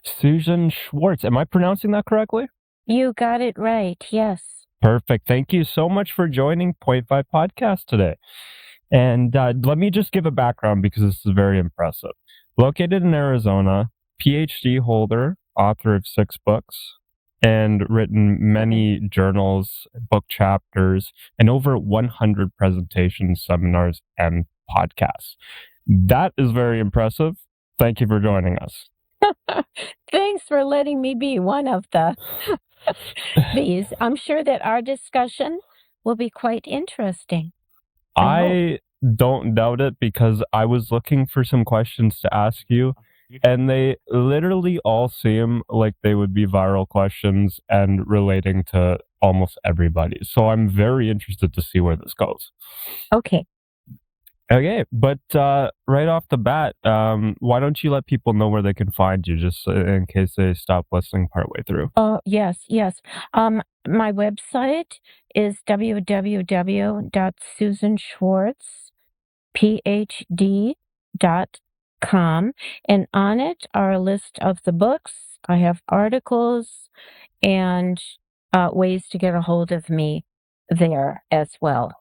Susan Schwartz. Am I pronouncing that correctly? You got it right, yes. Perfect. Thank you so much for joining POINT5 Podcast today. And let me just give a background because this is very impressive. Located in Arizona, PhD holder, author of 6 books, and written many journals, book chapters, and over 100 presentations, seminars, and podcasts. That is very impressive. Thank you for joining us. Thanks for letting me be one of these. I'm sure that our discussion will be quite interesting. I don't doubt it because I was looking for some questions to ask you, and they literally all seem like they would be viral questions and relating to almost everybody. So I'm very interested to see where this goes. Okay. Okay, but right off the bat, why don't you let people know where they can find you, just in case they stop listening partway through? Oh, yes. My website is www.susanschwartzphd.com, and on it are a list of the books. I have articles and ways to get a hold of me there as well.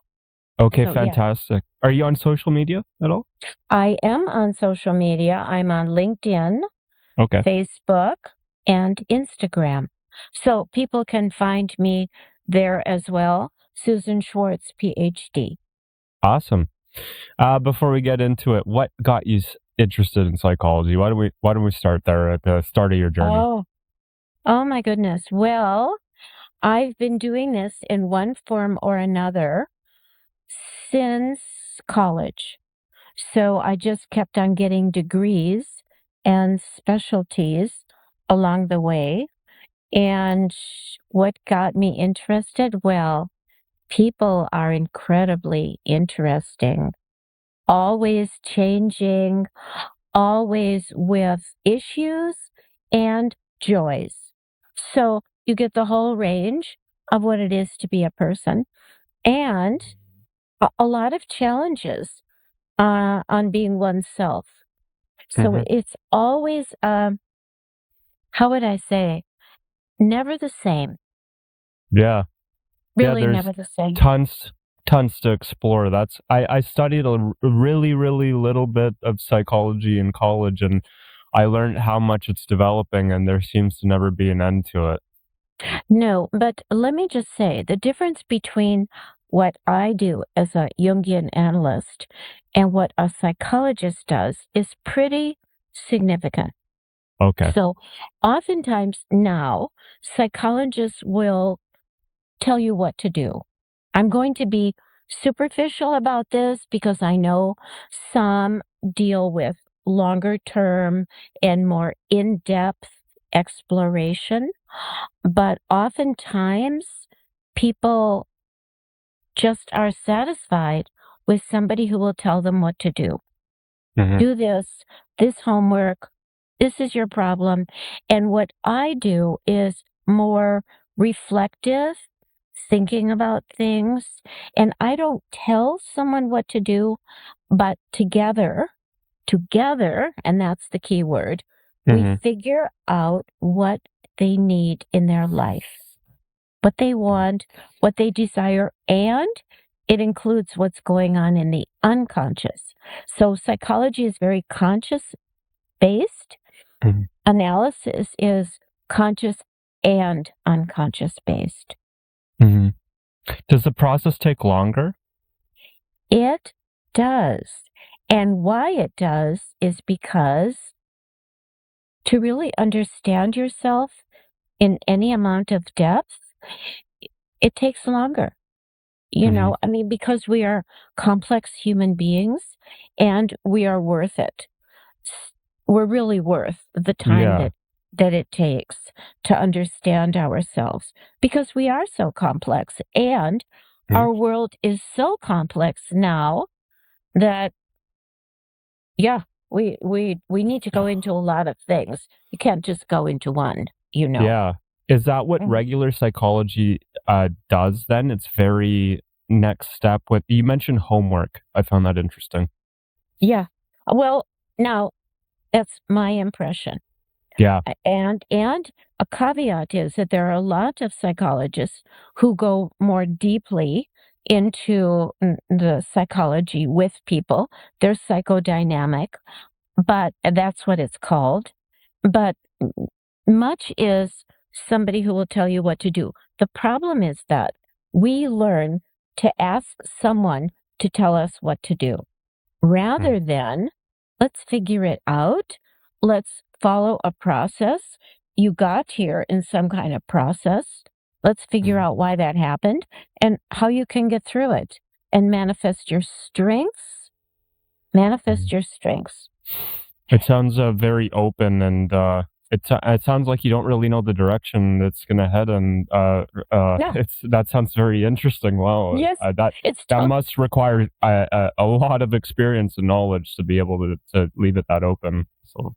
Okay, So, yeah. fantastic. Are you on social media at all? I am on social media. I'm on LinkedIn, Okay. Facebook, and Instagram. So people can find me there as well. Susan Schwartz, PhD. Awesome. Before we get into it, what got you interested in psychology? Why don't we start there at the start of your journey? Oh my goodness. Well, I've been doing this in one form or another since college. So I just kept on getting degrees and specialties along the way. And what got me interested? Well, people are incredibly interesting, always changing, always with issues and joys. So you get the whole range of what it is to be a person and a lot of challenges on being oneself. So it's always, how would I say, never the same. Yeah. Really there's never the same. Tons to explore. I studied a really little bit of psychology in college, and I learned how much it's developing, and there seems to never be an end to it. No, but let me just say the difference between what I do as a Jungian analyst and what a psychologist does is pretty significant. Okay. So oftentimes now, psychologists will tell you what to do. I'm going to be superficial about this because I know some deal with longer term and more in-depth exploration, but oftentimes people just are satisfied with somebody who will tell them what to do. Do this homework, this is your problem. And what I do is more reflective, thinking about things. And I don't tell someone what to do, but together, and that's the key word, we figure out what they need in their life, what they want, what they desire, and it includes what's going on in the unconscious. So psychology is very conscious-based. Analysis is conscious and unconscious-based. Does the process take longer? It does. And why it does is because to really understand yourself in any amount of depth, it takes longer. You know, I mean, because we are complex human beings and we are worth it. We're really worth the time that it takes to understand ourselves because we are so complex and our world is so complex now that, we need to go into a lot of things. You can't just go into one, you know. Yeah. Is that what regular psychology does then? It's very next step with, you mentioned homework. I found that interesting. Yeah. Well, now that's my impression. Yeah. And a caveat is that there are a lot of psychologists who go more deeply into the psychology with people. They're psychodynamic, but that's what it's called. But much is somebody who will tell you what to do. The problem is that we learn to ask someone to tell us what to do rather than let's figure it out. Let's follow a process. You got here in some kind of process. Let's figure out why that happened and how you can get through it and manifest your strengths. Manifest your strengths. It sounds very open, and it sounds like you don't really know the direction that's going to head, and that sounds very interesting. Wow, yes, that must require a lot of experience and knowledge to be able to leave it that open. So,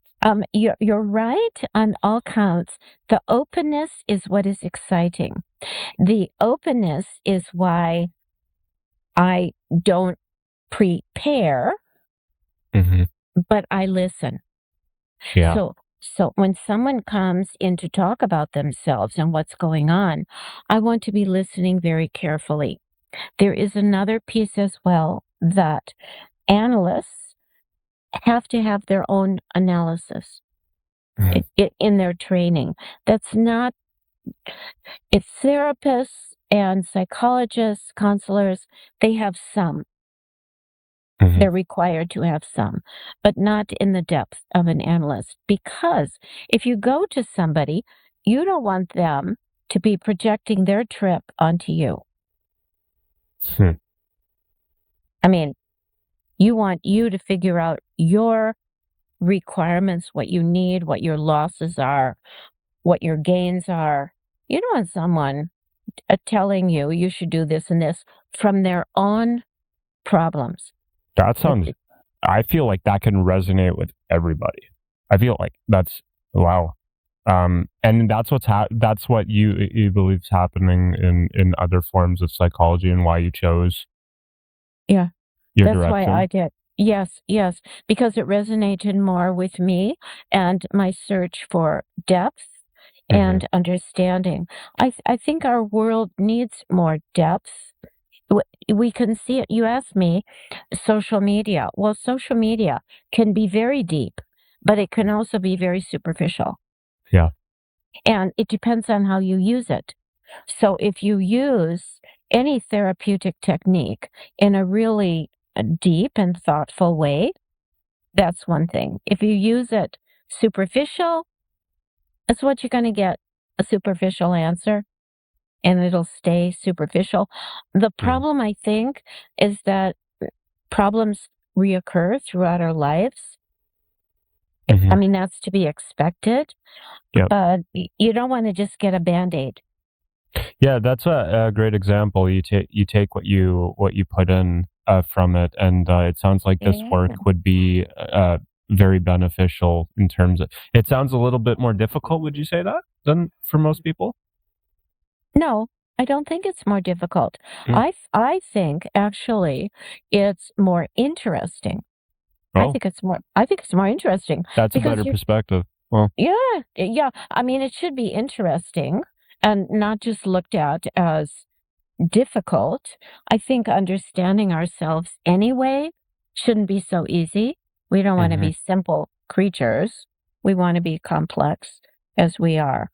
you're right on all counts. The openness is what is exciting. The openness is why I don't prepare, but I listen. Yeah. So when someone comes in to talk about themselves and what's going on, I want to be listening very carefully. There is another piece as well that analysts have to have their own analysis in their training. That's not, it's therapists and psychologists, counselors, they have some. They're required to have some, but not in the depth of an analyst. Because if you go to somebody, you don't want them to be projecting their trip onto you. I mean, you want you to figure out your requirements, what you need, what your losses are, what your gains are. You don't want someone telling you you should do this and this from their own problems. That sounds, I feel like that can resonate with everybody. I feel like that's, wow. And that's that's what you believe is happening in other forms of psychology, and why you chose. Yeah. Your That's direction. why I did. Yes, because it resonated more with me and my search for depth and understanding. I think our world needs more depth. We can see it. You asked me, social media. Well, social media can be very deep, but it can also be very superficial. Yeah. And it depends on how you use it. So if you use any therapeutic technique in a really deep and thoughtful way, that's one thing. If you use it superficial, that's what you're going to get, a superficial answer, and it'll stay superficial. The problem, I think, is that problems reoccur throughout our lives. I mean, that's to be expected, but you don't want to just get a Band-Aid. Yeah, that's a great example. You take what you put in from it, and it sounds like this work would be very beneficial in terms of. It sounds a little bit more difficult. Would you say that than for most people? No, I don't think it's more difficult. I think actually it's more interesting. I think it's more interesting. That's a better perspective. Well, yeah. I mean, it should be interesting and not just looked at as difficult. I think understanding ourselves anyway shouldn't be so easy. We don't want to be simple creatures. We want to be complex as we are.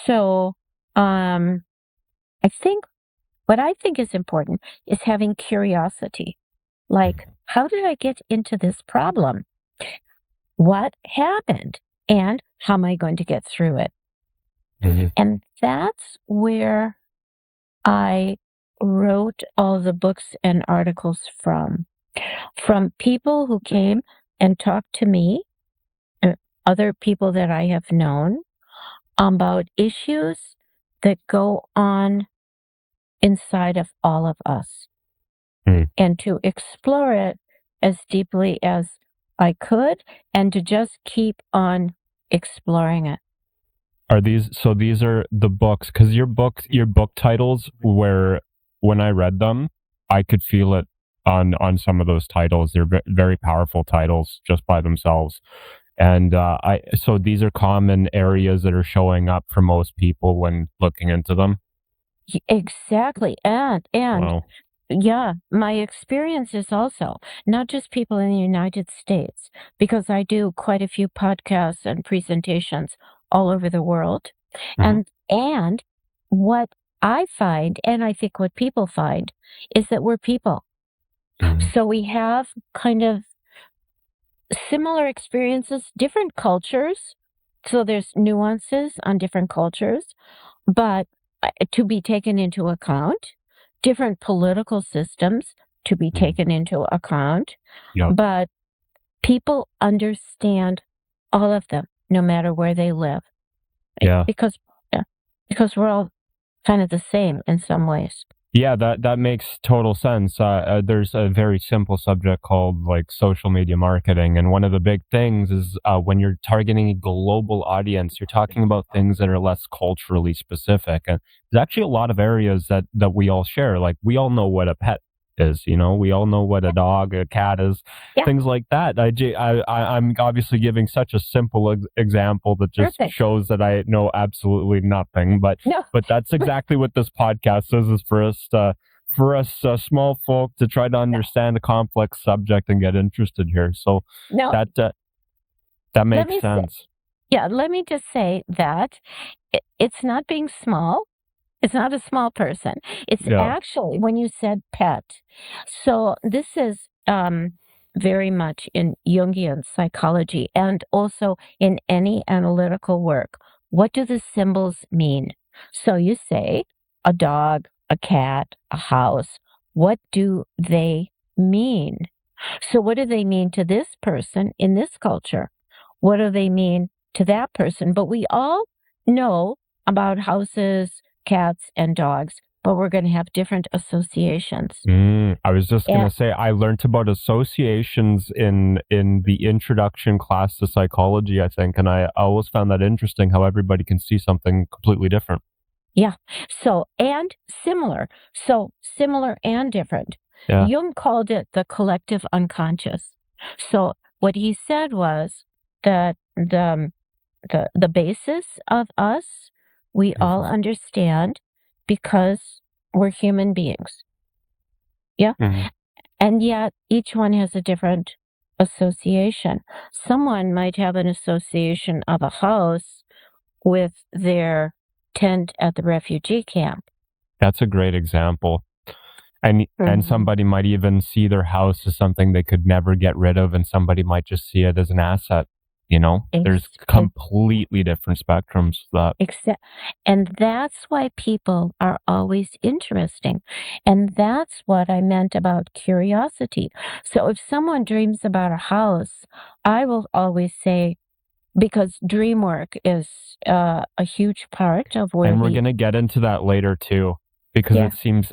So, I think what I think is important is having curiosity. Like, how did I get into this problem? What happened? And how am I going to get through it? And that's where I wrote all the books and articles from people who came and talked to me, other people that I have known, about issues that go on inside of all of us, and to explore it as deeply as I could, and to just keep on exploring it. These are the books, because your book titles, where when I read them, I could feel it on some of those titles. They're very powerful titles just by themselves. And so these are common areas that are showing up for most people when looking into them. Exactly. And Wow. yeah, my experience is also not just people in the United States, because I do quite a few podcasts and presentations all over the world. Mhm. And what I find, and I think what people find, is that we're people. Mhm. So we have kind of similar experiences, different cultures. So there's nuances on different cultures, but to be taken into account, different political systems to be Mhm. taken into account, Yep. but people understand all of them, no matter where they live, Yeah. because yeah, because we're all kind of the same in some ways. Yeah, that makes total sense. There's a very simple subject called like social media marketing, and one of the big things is when you're targeting a global audience, you're talking about things that are less culturally specific. And there's actually a lot of areas that we all share. Like we all know what a pet is, we all know what a dog, a cat is, Yeah, things like that. I'm obviously giving such a simple example that just perfect. shows that I know absolutely nothing, but No, that's exactly what this podcast is for us small folk to try to understand a complex subject and get interested here. So no. that that Let makes me say, sense. yeah, let me just say that it's not being small. It's not a small person. It's Yeah. actually when you said pet. So this is very much in Jungian psychology and also in any analytical work. What do the symbols mean? So you say a dog, a cat, a house. What do they mean? So what do they mean to this person in this culture? What do they mean to that person? But we all know about houses, cats, and dogs, but we're going to have different associations. I was just And gonna say I learned about associations in the introduction class to psychology, I think, and I always found that interesting how everybody can see something completely different. yeah, so and similar. So similar and different. Yeah. Jung called it the collective unconscious. So what he said was that the basis of us, we all Mhm. understand because we're human beings. Yeah. Mhm. And yet each one has a different association. Someone might have an association of a house with their tent at the refugee camp. That's a great example. And Mhm. somebody might even see their house as something they could never get rid of, and somebody might just see it as an asset. There's Ex- completely different spectrums to that. Except, and that's why people are always interesting. And that's what I meant about curiosity. So if someone dreams about a house, I will always say, because dream work is a huge part of where And we're the, gonna get into that later too, because yeah,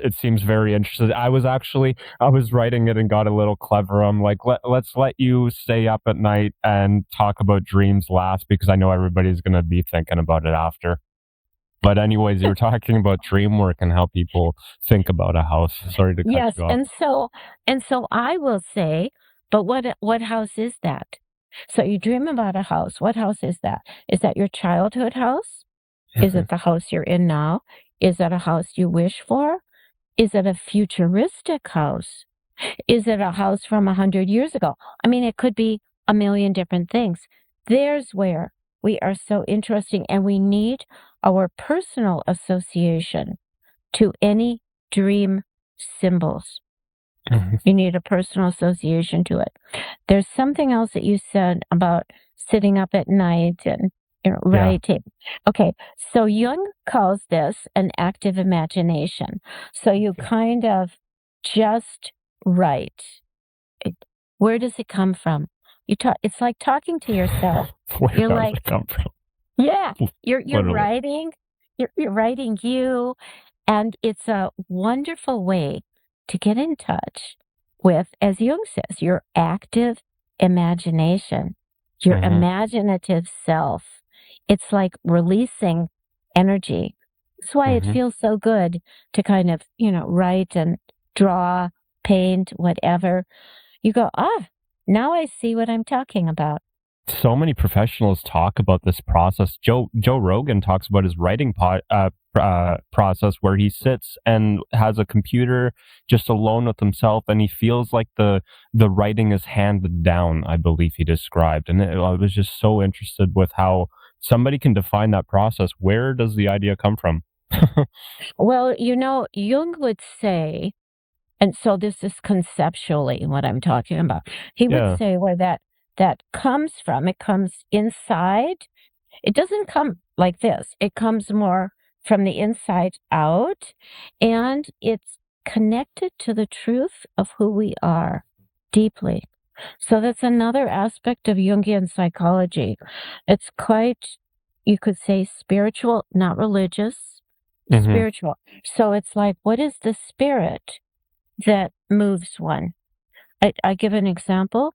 it seems very interesting. I was writing it and got a little clever. I'm like, let's let you stay up at night and talk about dreams last, because I know everybody's gonna be thinking about it after. But anyways, you were talking about dream work and how people think about a house. Sorry to cut yes. you off. And so I will say, but what house is that? So you dream about a house. What house is that? Is that your childhood house? Is it the house you're in now? Is it a house you wish for? Is it a futuristic house? Is it a house from 100 years ago? I mean, it could be a million different things. There's where we are so interesting, and we need our personal association to any dream symbols. You need a personal association to it. There's something else that you said about sitting up at night and Yeah. writing. Okay, so Jung calls this an active imagination. So you kind of just write. Where does it come from? You talk. It's like talking to yourself. Where You're does like, it come from? yeah, you're Literally. writing. You're writing you, and it's a wonderful way to get in touch with, as Jung says, your active imagination, your Mhm. imaginative self. It's like releasing energy. That's why it Mhm. feels so good to kind of, write and draw, paint, whatever. You go, now I see what I'm talking about. so many professionals talk about this process. Joe Rogan talks about his writing process, where he sits and has a computer just alone with himself, and he feels like the writing is handed down, I believe he described. And I was just so interested with how somebody can define that process. Where does the idea come from? Well, Jung would say, and so this is conceptually what I'm talking about. He would Yeah. say where that comes from, it comes inside. It doesn't come like this. It comes more from the inside out, and it's connected to the truth of who we are deeply. So that's another aspect of Jungian psychology. It's quite, you could say, spiritual, not religious, spiritual. So it's like, what is the spirit that moves one? I give an example.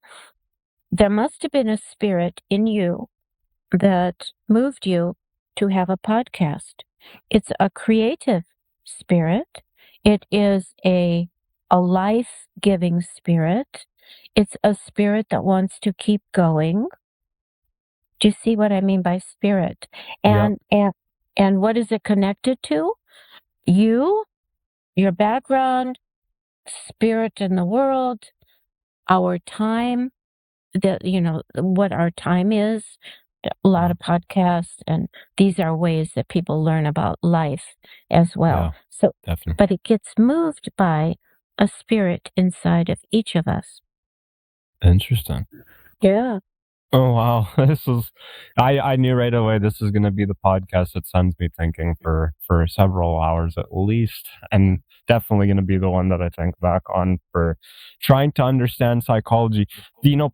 There must have been a spirit in you that moved you to have a podcast. It's a creative spirit. It is a life-giving spirit. It's a spirit that wants to keep going. Do you see what I mean by spirit? And what is it connected to? You, your background, spirit in the world, our time, what our time is. A lot of podcasts, and these are ways that people learn about life as well. Yeah, so, definitely. But it gets moved by a spirit inside of each of us. Interesting. Yeah. Oh, wow. I knew right away this is going to be the podcast that sends me thinking for several hours at least. And definitely going to be the one that I think back on for trying to understand psychology.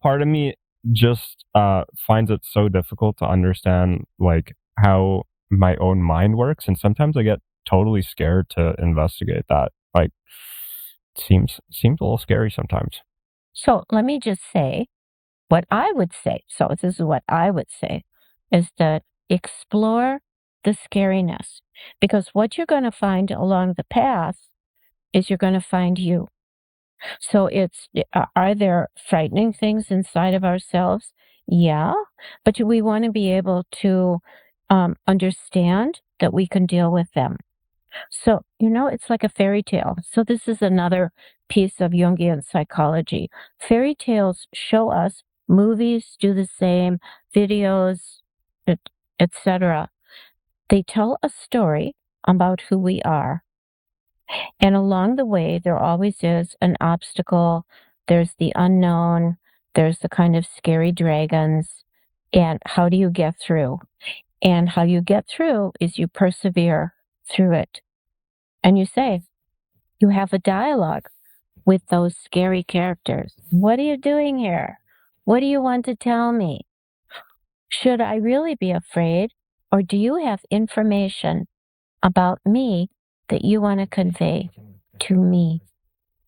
Part of me just finds it so difficult to understand like how my own mind works. And sometimes I get totally scared to investigate that. Like, seems a little scary sometimes. So let me just say, what I would say, so this is what I would say, is that explore the scariness. Because what you're going to find along the path is you're going to find you. So are there frightening things inside of ourselves? Yeah, but we want to be able to understand that we can deal with them. So, it's like a fairy tale. So this is another piece of Jungian psychology. Fairy tales show us, movies do the same, videos, etc. They tell a story about who we are. And along the way, there always is an obstacle. There's the unknown. There's the kind of scary dragons. And how do you get through? And how you get through is you persevere through it. And you say, you have a dialogue with those scary characters. What are you doing here? What do you want to tell me? Should I really be afraid? Or do you have information about me that you want to convey to me?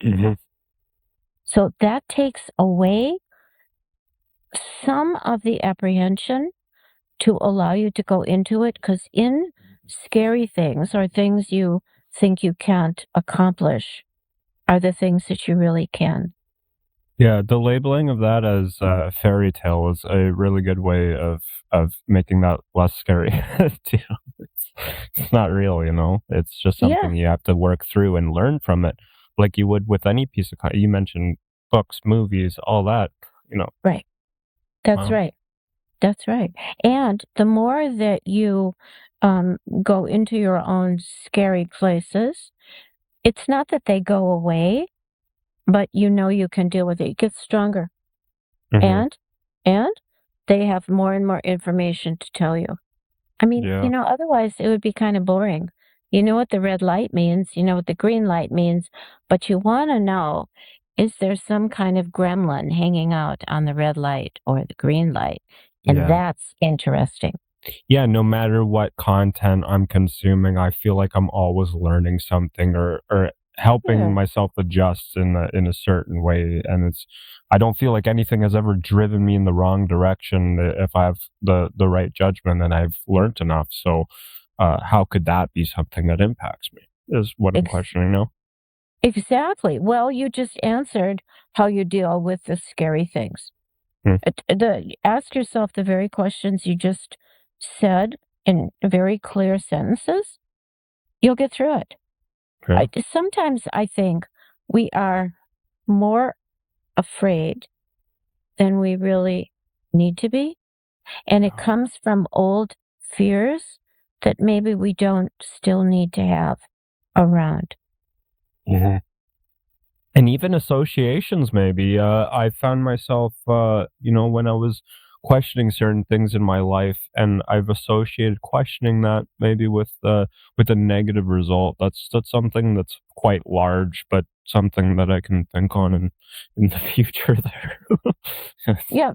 Mm-hmm. So that takes away some of the apprehension to allow you to go into it, because in scary things or things you think you can't accomplish are the things that you really can. Yeah, the labeling of that as fairy tale is a really good way of making that less scary. It's not real, It's just something you have to work through and learn from it, like you would with any piece of you mentioned books, movies, all that, Right. That's right. That's right. And the more that you go into your own scary places, it's not that they go away, but you can deal with it. It gets stronger. Mm-hmm. And they have more and more information to tell you. I mean, otherwise it would be kind of boring. You know what the red light means, you know what the green light means, but you want to know, is there some kind of gremlin hanging out on the red light or the green light? And that's interesting. Yeah, no matter what content I'm consuming, I feel like I'm always learning something or helping myself adjust in a certain way. And I don't feel like anything has ever driven me in the wrong direction if I have the right judgment and I've learned enough. So how could that be something that impacts me is what I'm questioning now. Exactly. Well, you just answered how you deal with the scary things. Ask yourself the very questions you just said in very clear sentences. You'll get through it. Okay. Sometimes I think we are more afraid than we really need to be. And it comes from old fears that maybe we don't still need to have around. Mm-hmm. And even associations, maybe. I found myself, when I was questioning certain things in my life, and I've associated questioning that maybe with a negative result. That's something that's quite large, but something that I can think on in the future. There. Yeah,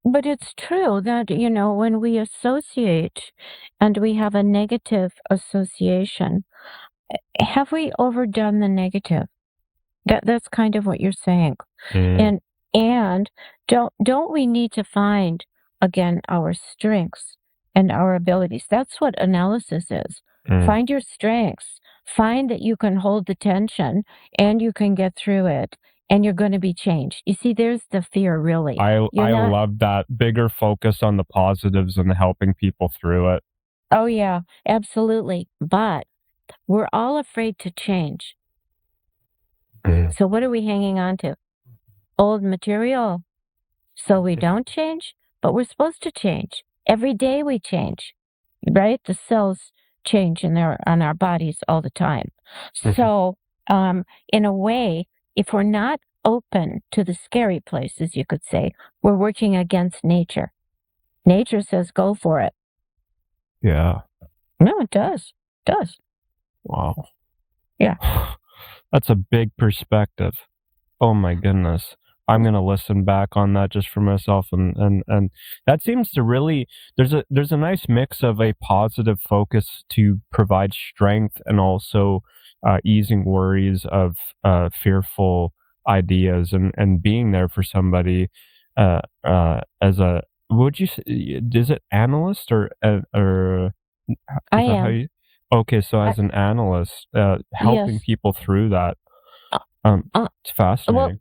but it's true that, when we associate and we have a negative association, have we overdone the negative? That's kind of what you're saying. And don't we need to find again our strengths and our abilities? That's what analysis is. Find your strengths. Find that you can hold the tension and you can get through it and you're going to be changed. You see, there's the fear, really. I love that bigger focus on the positives and helping people through it. Oh, yeah, absolutely. But we're all afraid to change. So what are we hanging on to? Old material. So we don't change, but we're supposed to change. Every day we change, right? The cells change on our bodies all the time. So, in a way, if we're not open to the scary places, you could say, we're working against nature. Nature says go for it. Yeah. No, it does. It does. Wow. Yeah. That's a big perspective. Oh my goodness. I'm going to listen back on that just for myself. And that seems to really, there's a nice mix of a positive focus to provide strength and also easing worries of fearful ideas and being there for somebody as a, would you say, is it analyst or I am. Okay, so as an analyst, helping Yes. people through that, it's fascinating. Well,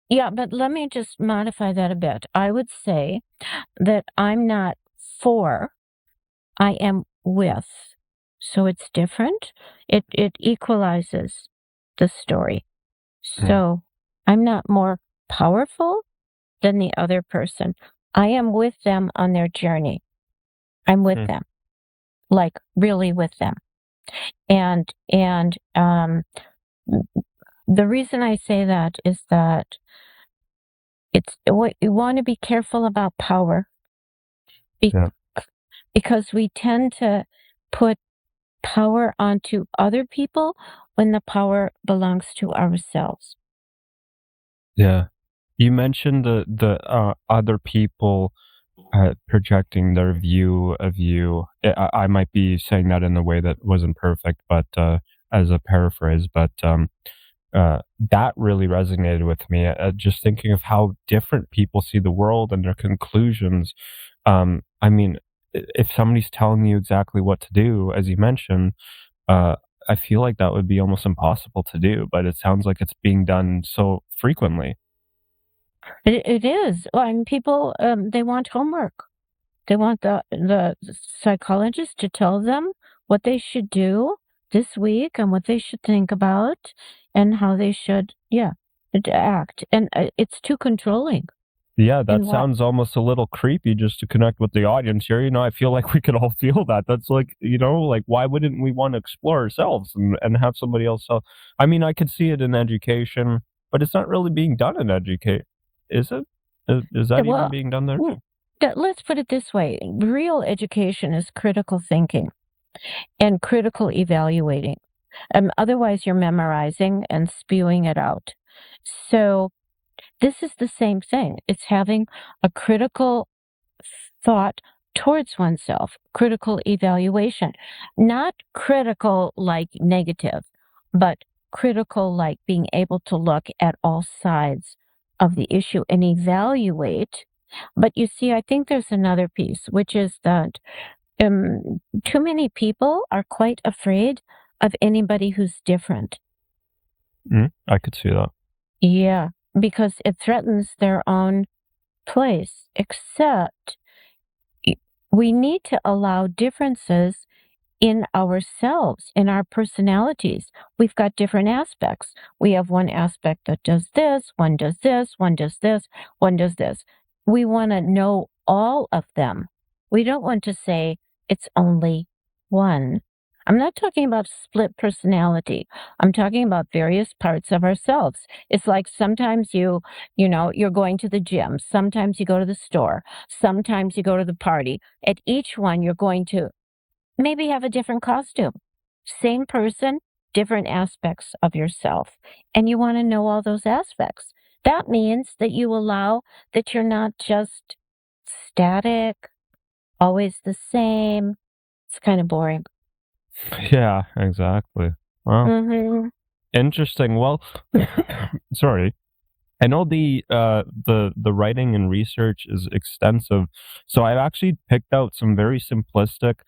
yeah, but let me just modify that a bit. I would say that I'm not for, I am with. So it's different. It equalizes the story. So I'm not more powerful than the other person. I am with them on their journey. I'm with them, like really with them. And the reason I say that is that it's what you want to be careful about power because we tend to put power onto other people when the power belongs to ourselves. Yeah. You mentioned the other people projecting their view of you. I might be saying that in a way that wasn't perfect, but as a paraphrase, but that really resonated with me. Just thinking of how different people see the world and their conclusions. I mean, if somebody's telling you exactly what to do, as you mentioned, I feel like that would be almost impossible to do, but it sounds like it's being done so frequently. It is. Well, I mean, people, they want homework. They want the psychologist to tell them what they should do this week and what they should think about and how they should, act. And it's too controlling. Yeah, that sounds almost a little creepy just to connect with the audience here. I feel like we could all feel that. That's like, why wouldn't we want to explore ourselves and have somebody else tell? I mean, I could see it in education, but it's not really being done in educate. Is it? Is that even being done there? Let's put it this way. Real education is critical thinking and critical evaluating. Otherwise, you're memorizing and spewing it out. So this is the same thing. It's having a critical thought towards oneself, critical evaluation. Not critical like negative, but critical like being able to look at all sides of the issue and evaluate. But you see, I think there's another piece, which is that too many people are quite afraid of anybody who's different. I could see that. Yeah, because it threatens their own place, except we need to allow differences in ourselves, in our personalities. We've got different aspects. We have one aspect that does this, one does this, one does this, one does this. We want to know all of them. We don't want to say it's only one. I'm not talking about split personality. I'm talking about various parts of ourselves. It's like sometimes you're going to the gym. Sometimes you go to the store. Sometimes you go to the party. At each one, you're going to maybe have a different costume. Same person, different aspects of yourself. And you want to know all those aspects. That means that you allow that you're not just static, always the same. It's kind of boring. Yeah, exactly. Well, Mm-hmm. interesting. Well, sorry. I know the writing and research is extensive, so I've actually picked out some very simplistic,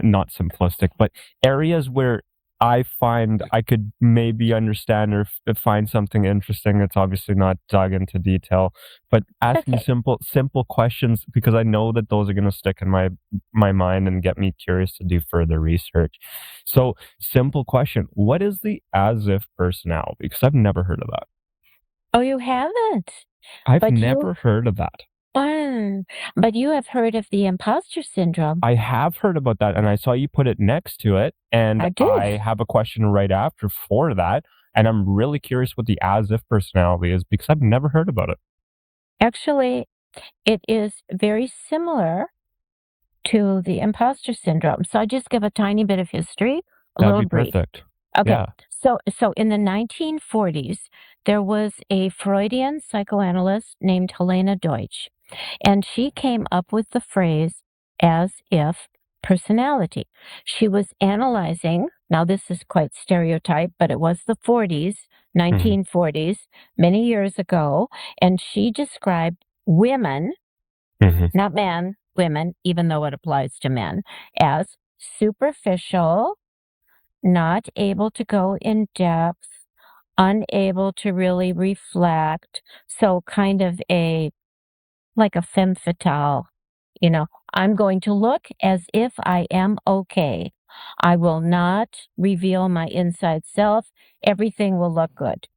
not simplistic, but areas where I find I could maybe understand or find something interesting. It's obviously not dug into detail, but asking Okay. simple questions, because I know that those are going to stick in my mind and get me curious to do further research. So, simple question: what is the as if personality? Because I've never heard of that. Oh, you haven't? I've But never heard of that. But you have heard of the imposter syndrome. I have heard about that, and I saw you put it next to it, and I did. I have a question right after for that, and I'm really curious what the as if personality is, because I've never heard about it. Actually, it is very similar to the imposter syndrome. So I just give a tiny bit of history, a That'd little be brief. perfect. Okay. Yeah. So in the 1940s, there was a Freudian psychoanalyst named Helena Deutsch, and she came up with the phrase as if personality. She was analyzing, now this is quite stereotyped, but it was the 40s, 1940s, many years ago, and she described women, not men, women, even though it applies to men, as superficial, not able to go in depth, unable to really reflect. So kind of like a femme fatale, I'm going to look as if I am okay. I will not reveal my inside self. Everything will look good.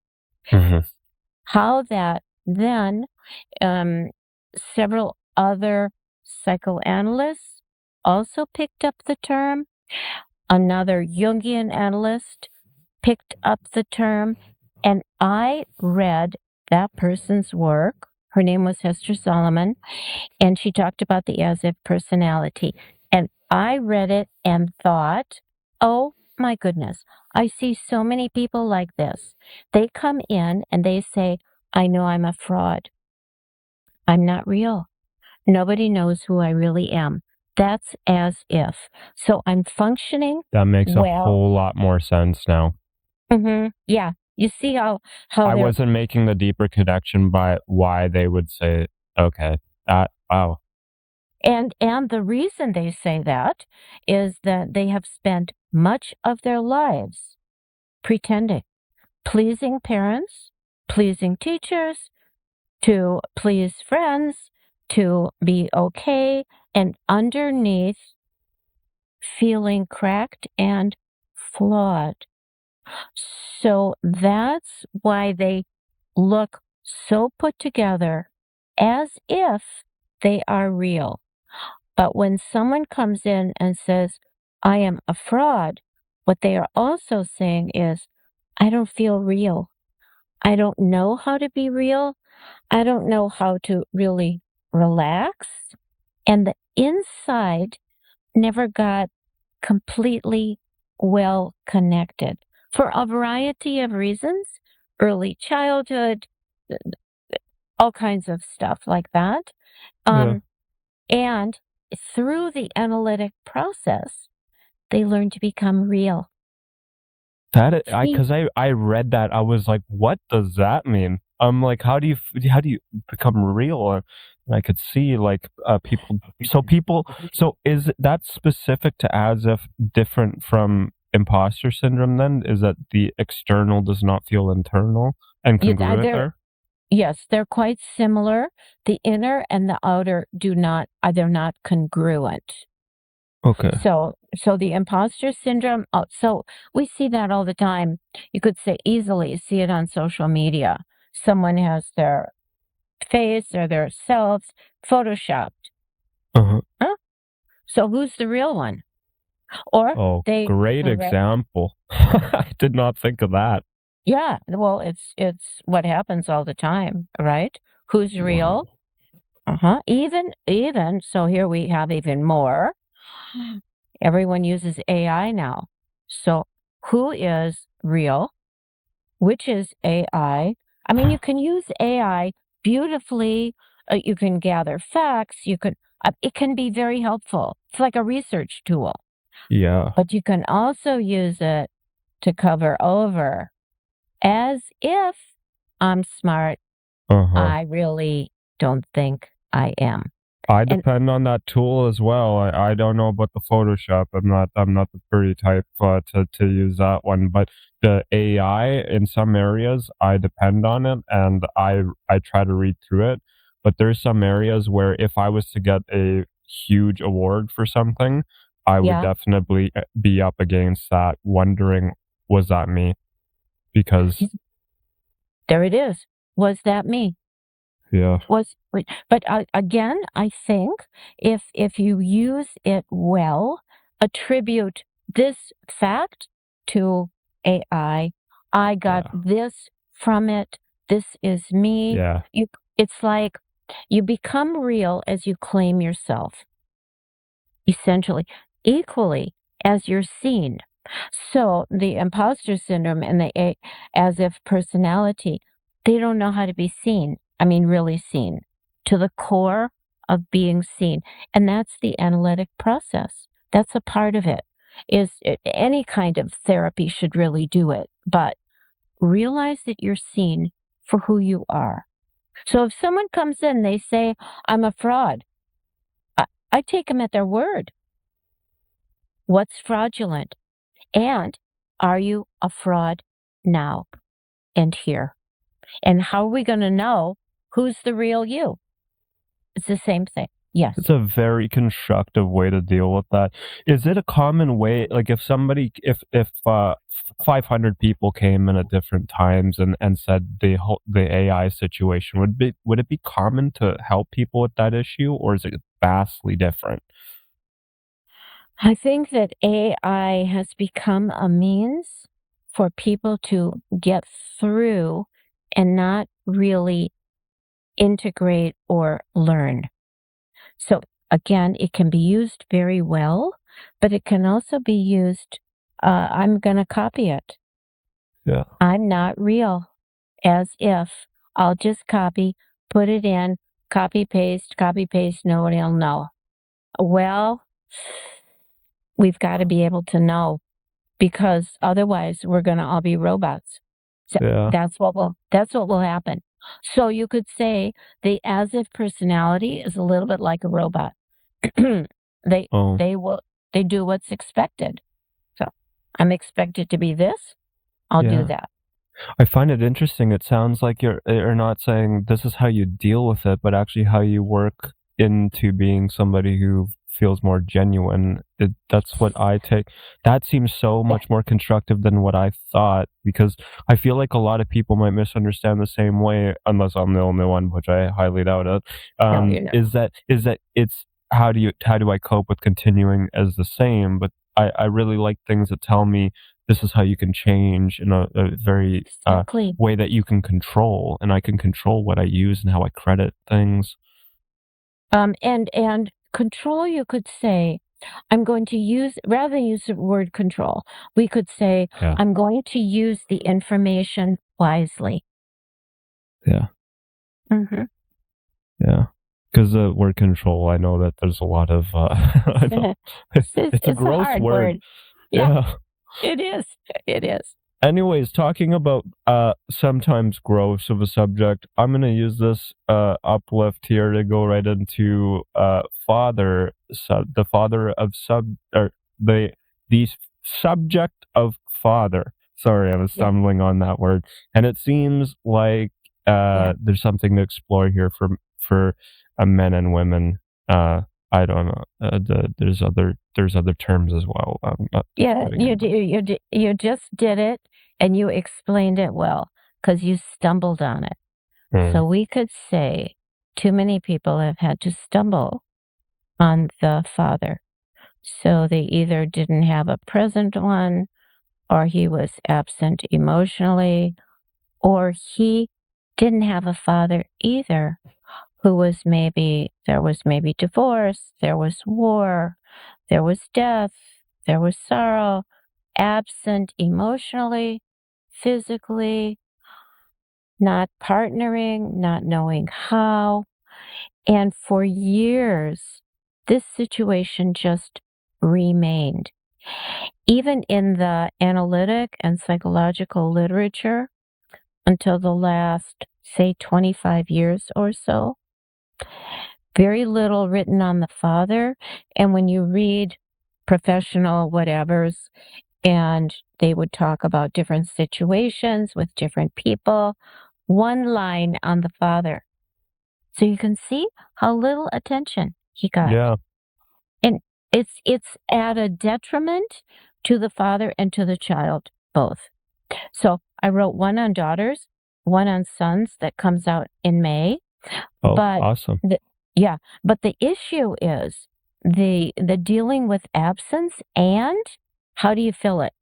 How that then, several other psychoanalysts also picked up the term. Another Jungian analyst picked up the term, and I read that person's work. Her name was Hester Solomon, and she talked about the as if personality. And I read it and thought, oh my goodness, I see so many people like this. They come in and they say, I know I'm a fraud. I'm not real. Nobody knows who I really am. That's as if. So I'm functioning. That makes a well. whole lot more sense now. Yeah. You see how I they're- wasn't making the deeper connection by why they would say, okay, wow. And the reason they say that is that they have spent much of their lives pretending, pleasing parents, pleasing teachers, to please friends, to be okay, and underneath feeling cracked and flawed. So that's why they look so put together as if they are real. But when someone comes in and says, I am a fraud, what they are also saying is, I don't feel real. I don't know how to be real. I don't know how to really relax. And the inside never got completely well connected for a variety of reasons, early childhood, all kinds of stuff like that. And through the analytic process, they learn to become real. Because I read that, I was like, what does that mean? I'm like, how do you become real? And I could see like people. So is that specific to as if different from imposter syndrome? Then is that the external does not feel internal and congruent there? Yes, they're quite similar. The inner and the outer they're not congruent. Okay. So the imposter syndrome, so we see that all the time. You could say easily see it on social media. Someone has their face or their selves photoshopped. Uh-huh. Huh? So who's the real one? Or Oh, great example. I did not think of that. Yeah, well, it's what happens all the time, right? Who's real? Wow. Even so here we have even more. Everyone uses AI now. So who is real? Which is AI? I mean, you can use AI beautifully. You can gather facts. It can be very helpful. It's like a research tool. Yeah. But you can also use it to cover over as if I'm smart. I really don't think I am. I depend on that tool as well. I don't know about the Photoshop. I'm not the pretty type to use that one. But the AI in some areas, I depend on it, and I try to read through it. But there's some areas where if I was to get a huge award for something, I would definitely be up against that, wondering, was that me? Because there it is. Was that me? Yeah. But again, I think if you use it well, attribute this fact to AI. I got this from it. This is me. Yeah. It's like you become real as you claim yourself, essentially, equally as you're seen. So the imposter syndrome and the as if personality, they don't know how to be seen. I mean, really seen to the core of being seen. And that's the analytic process. That's a part of it. Any kind of therapy should really do it, but realize that you're seen for who you are. So if someone comes in, they say, I'm a fraud. I take them at their word. What's fraudulent? And are you a fraud now and here? And how are we going to know who's the real you? It's the same thing. Yes. It's a very constructive way to deal with that. Is it a common way, like if 500 people came in at different times and said the AI situation, would it be common to help people with that issue, or is it vastly different? I think that AI has become a means for people to get through and not really integrate or learn. So again, it can be used very well, but it can also be used, I'm going to copy it. Yeah. I'm not real, as if I'll just copy, put it in, copy, paste, nobody will know. Well, we've got to be able to know, because otherwise we're going to all be robots. So that's what will happen. So you could say the as if personality is a little bit like a robot. They do what's expected. So I'm expected to be this. I'll do that. I find it interesting. It sounds like you're not saying this is how you deal with it, but actually how you work into being somebody who feels more genuine. That's what I take. That seems so much more constructive than what I thought, because I feel like a lot of people might misunderstand the same way, unless I'm the only one, which I highly doubt it. Is that it's how do I cope with continuing as the same? But I really like things that tell me this is how you can change in a very way that you can control, and I can control what I use and how I credit things. And control, you could say, I'm going to use, rather than use the word control, we could say, I'm going to use the information wisely. Yeah. Mm-hmm. Yeah. Because the word control, I know that there's a lot of, it's a gross hard word. Yeah. It is. It is. Anyways, talking about sometimes gross of a subject, I'm going to use this uplift here to go right into the father of the subject of father. Sorry, I was stumbling on that word. And it seems like there's something to explore here for men and women. I don't know. There's other terms as well. You just did it, and you explained it well because you stumbled on it. So we could say too many people have had to stumble on the father. So they either didn't have a present one, or he was absent emotionally, or he didn't have a father either, there was maybe divorce, there was war, there was death, there was sorrow, absent emotionally, physically, not partnering, not knowing how. And for years, this situation just remained. Even in the analytic and psychological literature, until the last, say, 25 years or so, very little written on the father. And when you read professional whatevers, and they would talk about different situations with different people, one line on the father. So you can see how little attention he got. Yeah. And it's at a detriment to the father and to the child, both. So I wrote one on daughters, one on sons that comes out in May. Oh, awesome. But the issue is the dealing with absence, and how do you fill it?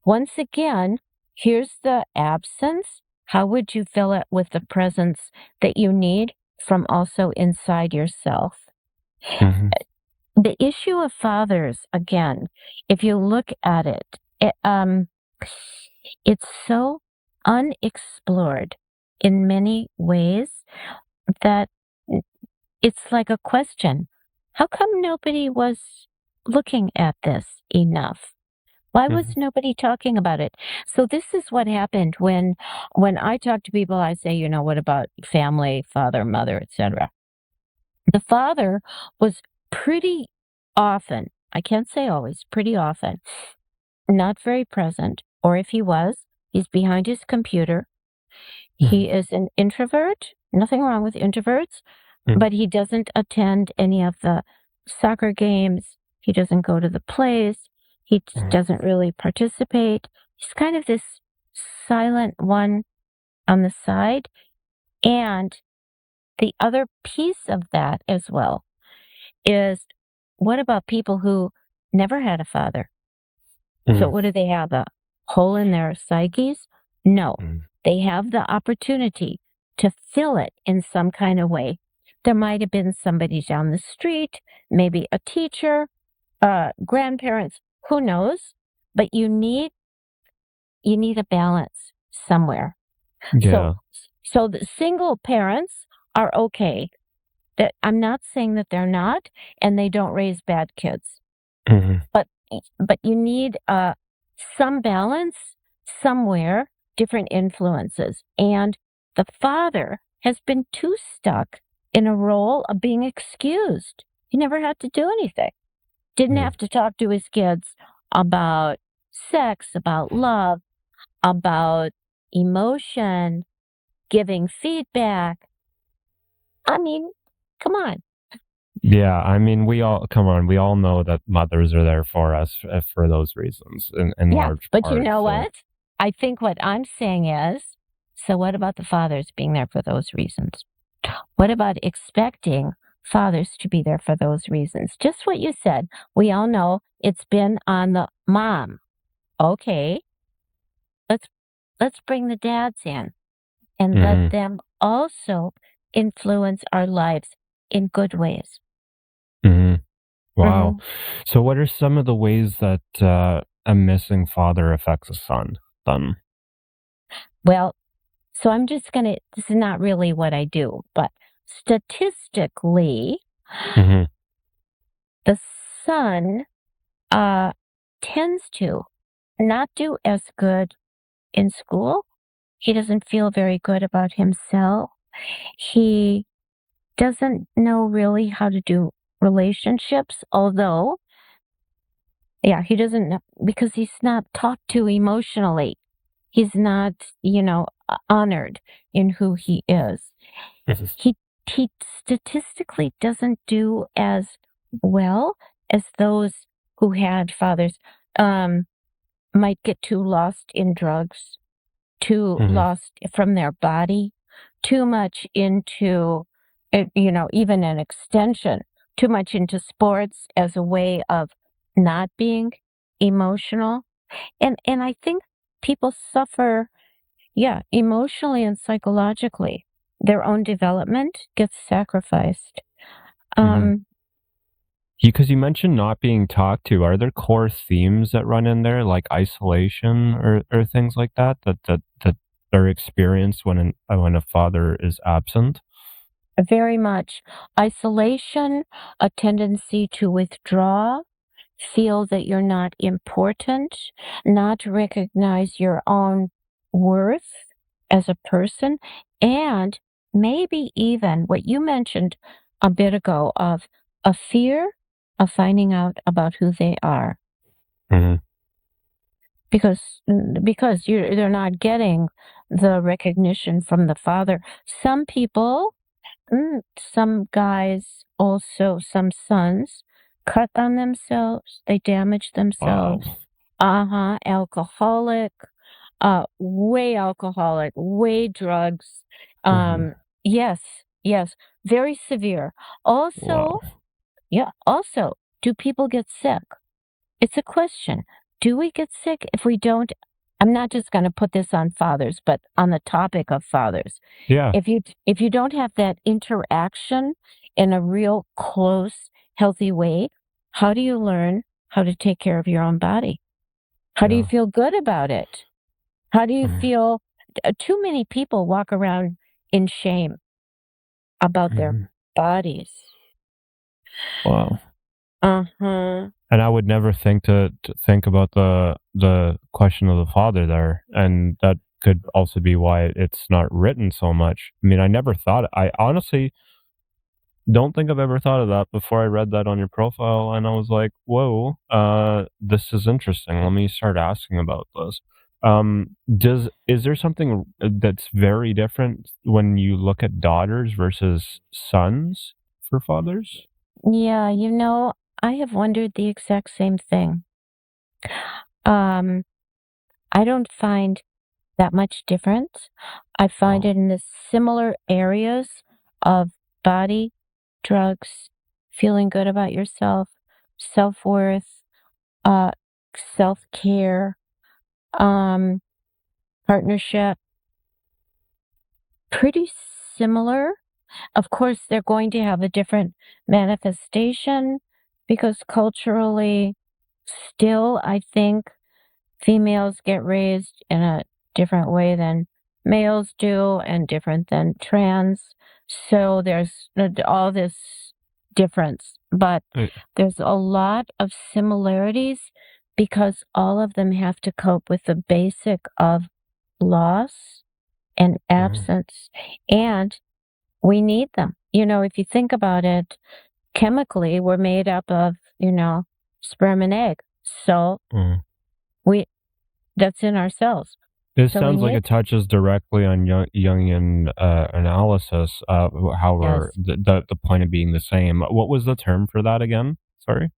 Once again, here's the absence. How would you fill it with the presence that you need from also inside yourself? Mm-hmm. The issue of fathers, again, if you look at it, it's so unexplored in many ways that it's like a question. How come nobody was looking at this enough? Why was nobody talking about it? So this is what happened when I talk to people. I say, what about family, father, mother, etc. The father was pretty often, I can't say always, pretty often, not very present. Or if he was, he's behind his computer. He is an introvert. Nothing wrong with introverts, but he doesn't attend any of the soccer games. He doesn't go to the plays. He doesn't really participate. He's kind of this silent one on the side. And the other piece of that as well is, what about people who never had a father? So what do they have? A hole in their psyches? No. They have the opportunity to fill it in some kind of way. There might have been somebody down the street, maybe a teacher, grandparents, who knows? But you need a balance somewhere. Yeah. So the single parents are okay. That I'm not saying that they're not, and they don't raise bad kids. But you need some balance somewhere, different influences. And the father has been too stuck in a role of being excused. He never had to do anything. Didn't have to talk to his kids about sex, about love, about emotion, giving feedback. I mean, come on. Yeah, I mean, we all know that mothers are there for us for those reasons in large part. But you know what? I think what I'm saying is, so what about the fathers being there for those reasons? What about expecting fathers to be there for those reasons? Just what you said. We all know it's been on the mom. Okay, let's bring the dads in and let them also influence our lives in good ways. Wow. So what are some of the ways that a missing father affects a son then? Well, so I'm just this is not really what I do, but statistically, the son tends to not do as good in school. He doesn't feel very good about himself. He doesn't know really how to do relationships, although, he doesn't know, because he's not talked to emotionally. He's not, honored in who he is. He statistically doesn't do as well as those who had fathers. Might get too lost in drugs, too lost from their body, too much into, even an extension, too much into sports as a way of not being emotional. And I think people suffer, emotionally and psychologically. Their own development gets sacrificed. Because you mentioned not being talked to, are there core themes that run in there, like isolation or things like that are experienced when a father is absent? Very much. Isolation, a tendency to withdraw, feel that you're not important, not recognize your own worth as a person, and maybe even what you mentioned a bit ago of a fear of finding out about who they are. Because they're not getting the recognition from the father. Some people, some guys also, some sons, cut on themselves. They damage themselves. Wow. Alcoholic, way alcoholic, way drugs. Yes, very severe. Also, Wow. Also, do people get sick? It's a question. Do we get sick if we don't? I'm not just going to put this on fathers, but on the topic of fathers. Yeah. If you don't have that interaction in a real close, healthy way, how do you learn how to take care of your own body? How do you feel good about it? How do you feel? Too many people walk around in shame about their bodies. Wow. And I would never think to think about the question of the father there, and that could also be why it's not written so much. I mean, I honestly don't think I've ever thought of that before I read that on your profile, and I was like, whoa, this is interesting. Let me start asking about this. Is there something that's very different when you look at daughters versus sons for fathers? Yeah, I have wondered the exact same thing. I don't find that much difference. I find it in the similar areas of body, drugs, feeling good about yourself, self-worth, self-care, partnership. Pretty similar. Of course, they're going to have a different manifestation because culturally, still, I think females get raised in a different way than males do and different than trans. So there's all this difference, but there's a lot of similarities because all of them have to cope with the basic of loss and absence. And we need them. If you think about it, chemically, we're made up of, sperm and egg. So that's in our cells. This sounds like it touches directly on Jungian analysis, however, the point of being the same. What was the term for that again? Sorry?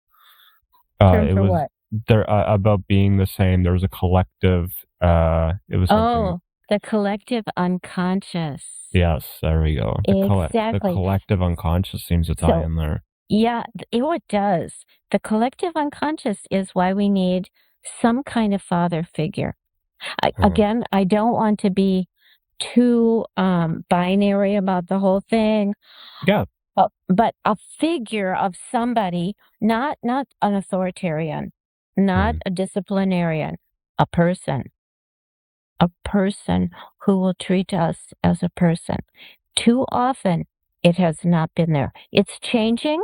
Term for what? About being the same. There was a collective, it was something. The collective unconscious. Yes, there we go. Exactly. The collective unconscious seems to tie in there. Yeah, it does. The collective unconscious is why we need some kind of father figure. Again, I don't want to be too binary about the whole thing. Yeah. But a figure of somebody, not an authoritarian, not a disciplinarian, a person who will treat us as a person. Too often, it has not been there. It's changing.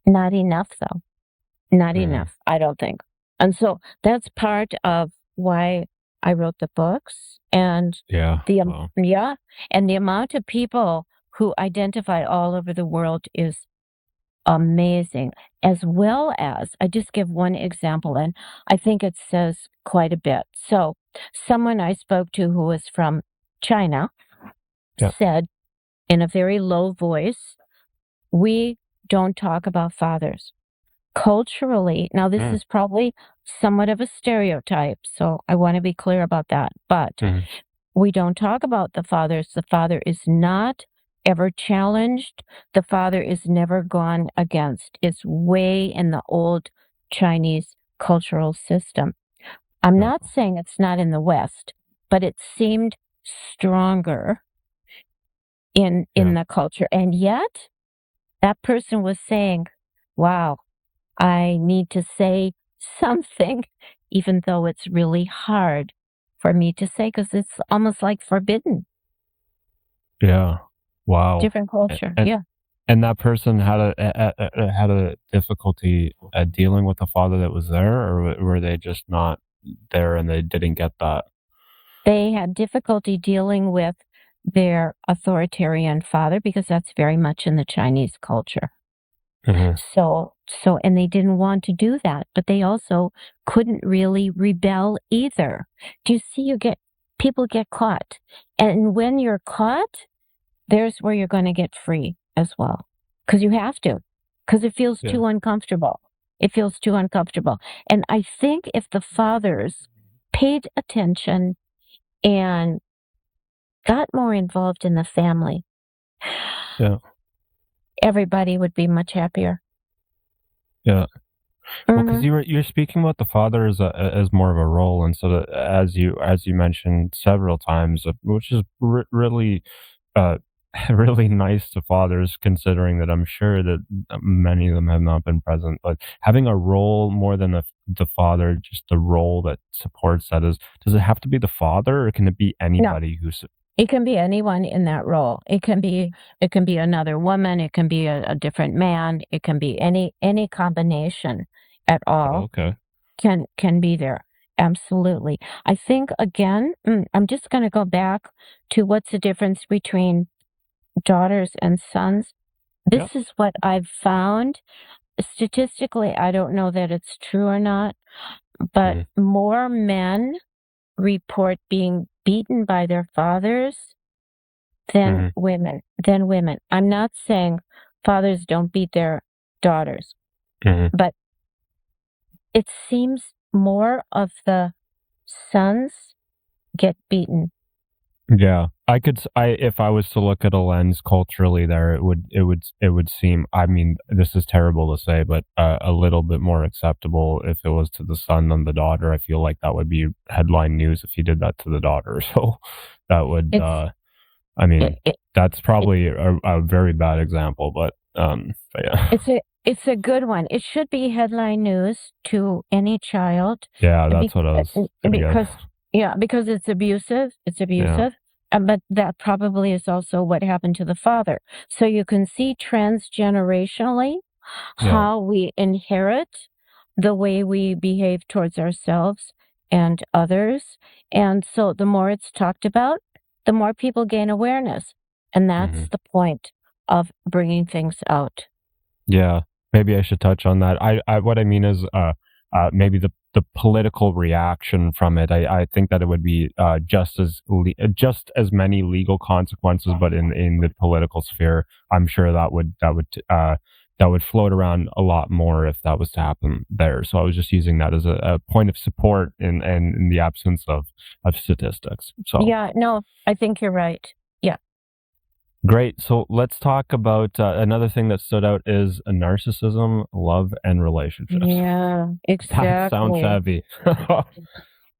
Not enough, though. Not enough, I don't think. And so that's part of why I wrote the books. And and the amount of people who identify all over the world is amazing, as well as, I just give one example, and I think it says quite a bit. So someone I spoke to who was from China Yeah. said in a very low voice, we don't talk about fathers. Culturally, now this is probably somewhat of a stereotype, so I want to be clear about that, but we don't talk about the fathers. The father is not ever challenged. The father is never gone against. It's way in the old Chinese cultural system. I'm not saying it's not in the West, but it seemed stronger in the culture. And yet, that person was saying, wow, I need to say something, even though it's really hard for me to say because it's almost like forbidden. Yeah. Wow. Different culture. Yeah. And that person had a difficulty dealing with the father that was there, or were they just not there and they didn't get that? They had difficulty dealing with their authoritarian father because that's very much in the Chinese culture. So, and they didn't want to do that, but they also couldn't really rebel either. Do you see, people get caught. And when you're caught, there's where you're going to get free as well. Because you have to. Because it feels too uncomfortable. It feels too uncomfortable. And I think if the fathers paid attention and got more involved in the family, everybody would be much happier. Yeah. Well, because you're speaking about the father as more of a role, and so that, as you mentioned several times, which is really really nice to fathers, considering that I'm sure that many of them have not been present. But having a role more than the father, just the role that supports that does it have to be the father, or can it be anybody who's? It can be anyone in that role. It can be another woman. It can be a different man. It can be any combination at all. Okay. Can be there. Absolutely. I think, again, I'm just going to go back to what's the difference between daughters and sons. This is what I've found. Statistically, I don't know that it's true or not, but more men report being beaten by their fathers than women. I'm not saying fathers don't beat their daughters, but it seems more of the sons get beaten. Yeah, if I was to look at a lens culturally there, it would seem, I mean, this is terrible to say, but a little bit more acceptable if it was to the son than the daughter. I feel like that would be headline news if you did that to the daughter. So that would, that's probably a very bad example, but yeah. It's a good one. It should be headline news to any child. Yeah, that's what I was because it's abusive. It's abusive. Yeah. But that probably is also what happened to the father. So you can see transgenerationally how we inherit the way we behave towards ourselves and others. And so the more it's talked about, the more people gain awareness. And that's the point of bringing things out. Yeah, maybe I should touch on that. I what I mean is maybe the political reaction from it. I think that it would be just as many legal consequences, but in the political sphere, I'm sure that would float around a lot more if that was to happen there. So I was just using that as a point of support in the absence of statistics. So yeah, no, I think you're right. Yeah. Great. So let's talk about another thing that stood out is narcissism, love, and relationships. Yeah, exactly. That sounds heavy.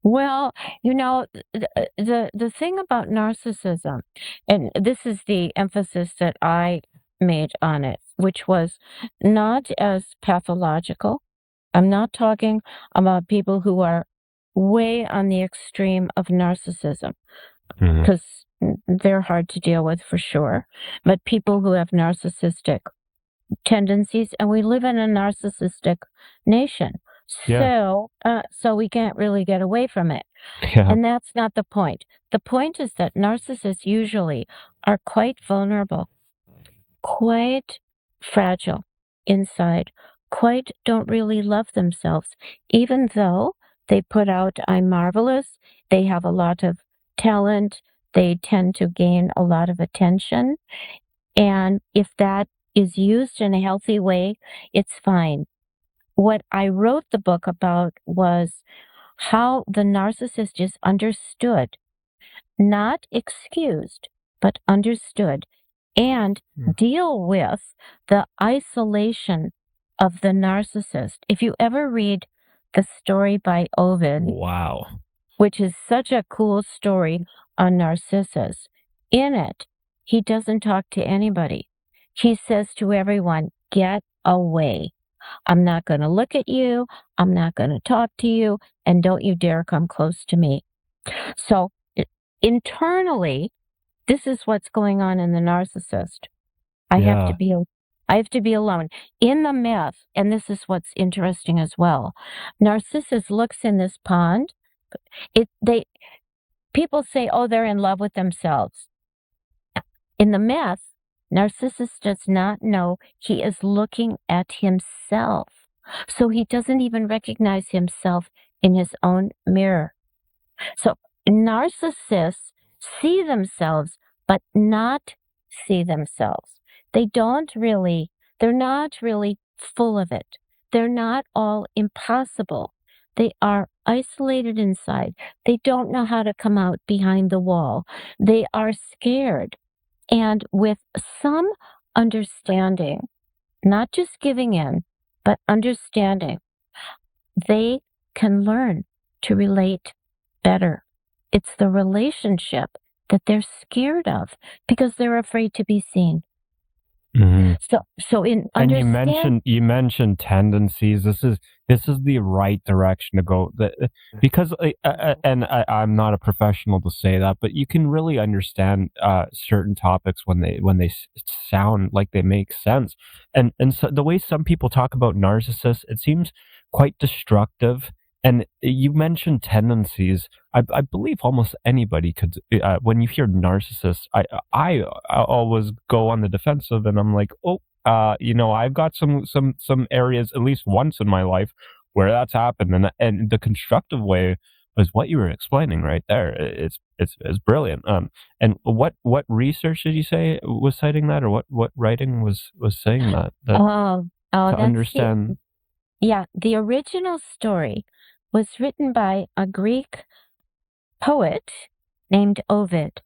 Well, the thing about narcissism, and this is the emphasis that I made on it, which was not as pathological. I'm not talking about people who are way on the extreme of narcissism, because they're hard to deal with for sure. But people who have narcissistic tendencies, and we live in a narcissistic nation. So we can't really get away from it. Yeah. And that's not the point. The point is that narcissists usually are quite vulnerable, quite fragile inside, quite don't really love themselves, even though they put out, I'm marvelous, they have a lot of talent, they tend to gain a lot of attention. And if that is used in a healthy way, it's fine. What I wrote the book about was how the narcissist is understood, not excused, but understood, and deal with the isolation of the narcissist. If you ever read the story by Ovid, Wow. which is such a cool story on Narcissus, in it, he doesn't talk to anybody. He says to everyone, get away. I'm not going to look at you. I'm not going to talk to you. And don't you dare come close to me. So internally, this is what's going on in the narcissist. I have to be alone. In the myth, and this is what's interesting as well, Narcissus looks in this pond. People say, oh, they're in love with themselves. In the myth, Narcissus does not know he is looking at himself. So he doesn't even recognize himself in his own mirror. So narcissists see themselves, but not see themselves. They're not really full of it. They're not all impossible. They are isolated inside. They don't know how to come out behind the wall. They are scared. And with some understanding, not just giving in, but understanding, they can learn to relate better. It's the relationship that they're scared of because they're afraid to be seen. Mm-hmm. And you mentioned tendencies. This is the right direction to go. Because I'm not a professional to say that, but you can really understand certain topics when they sound like they make sense. And so the way some people talk about narcissists, it seems quite destructive. And you mentioned tendencies. I believe almost anybody could. When you hear narcissist, I always go on the defensive, and I'm like, I've got some areas, at least once in my life, where that's happened, and the constructive way is what you were explaining right there. It's brilliant. And what research did you say was citing that, or what writing was saying that? To understand. The original story was written by a Greek poet named Ovid,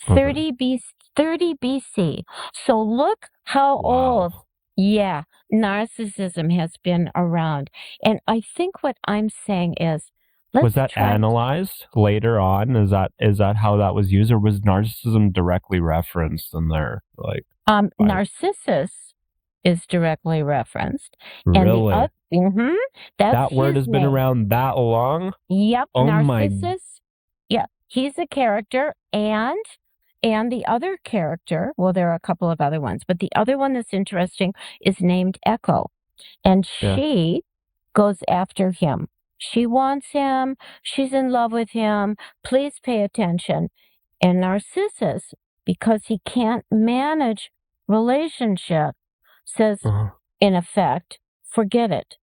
30 BC. So look how old. Yeah, narcissism has been around. And I think what I'm saying is, was that analyzed later on? Is that how that was used, or was narcissism directly referenced in there? Narcissus is directly referenced. Really? And that word has been around that long? Yep. Oh, Narcissus. Yeah, he's a character, and the other character, well, there are a couple of other ones, but the other one that's interesting is named Echo, and she goes after him. She wants him. She's in love with him. Please pay attention. And Narcissus, because he can't manage relationship, says, in effect, forget it.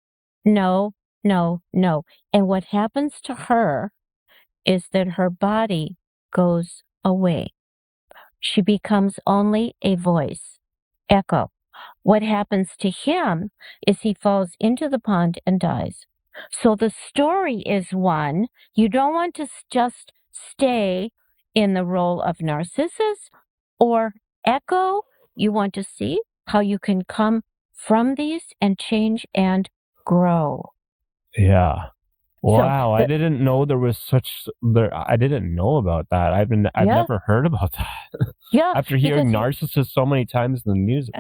No, no, no. And what happens to her is that her body goes away. She becomes only a voice, echo. What happens to him is he falls into the pond and dies. So the story is one, you don't want to just stay in the role of Narcissus or Echo. You want to see how you can come from these and change and grow. Yeah. Wow, I didn't know there was I didn't know about that. I've never heard about that. Yeah. After hearing narcissist so many times in the news,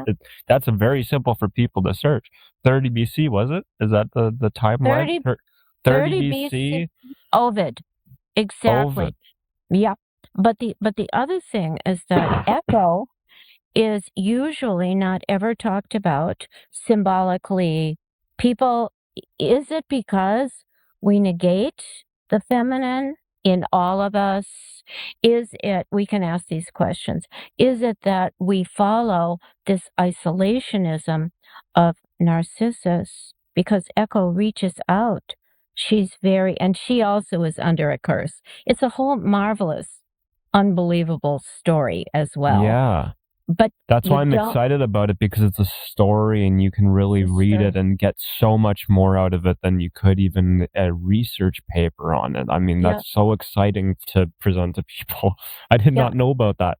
that's a very simple for people to search. 30 BC, was it? Is that the timeline? 30 BC. Ovid. Exactly. Ovid. Yeah. But the other thing is that Echo is usually not ever talked about symbolically. Is it because we negate the feminine in all of us? We can ask these questions. Is it that we follow this isolationism of Narcissus? Because Echo reaches out. And she also is under a curse. It's a whole marvelous unbelievable story as well. Yeah. But that's why I'm excited about it, because it's a story and you can really read it and get so much more out of it than you could even a research paper on it. I mean, that's so exciting to present to people. I did not know about that.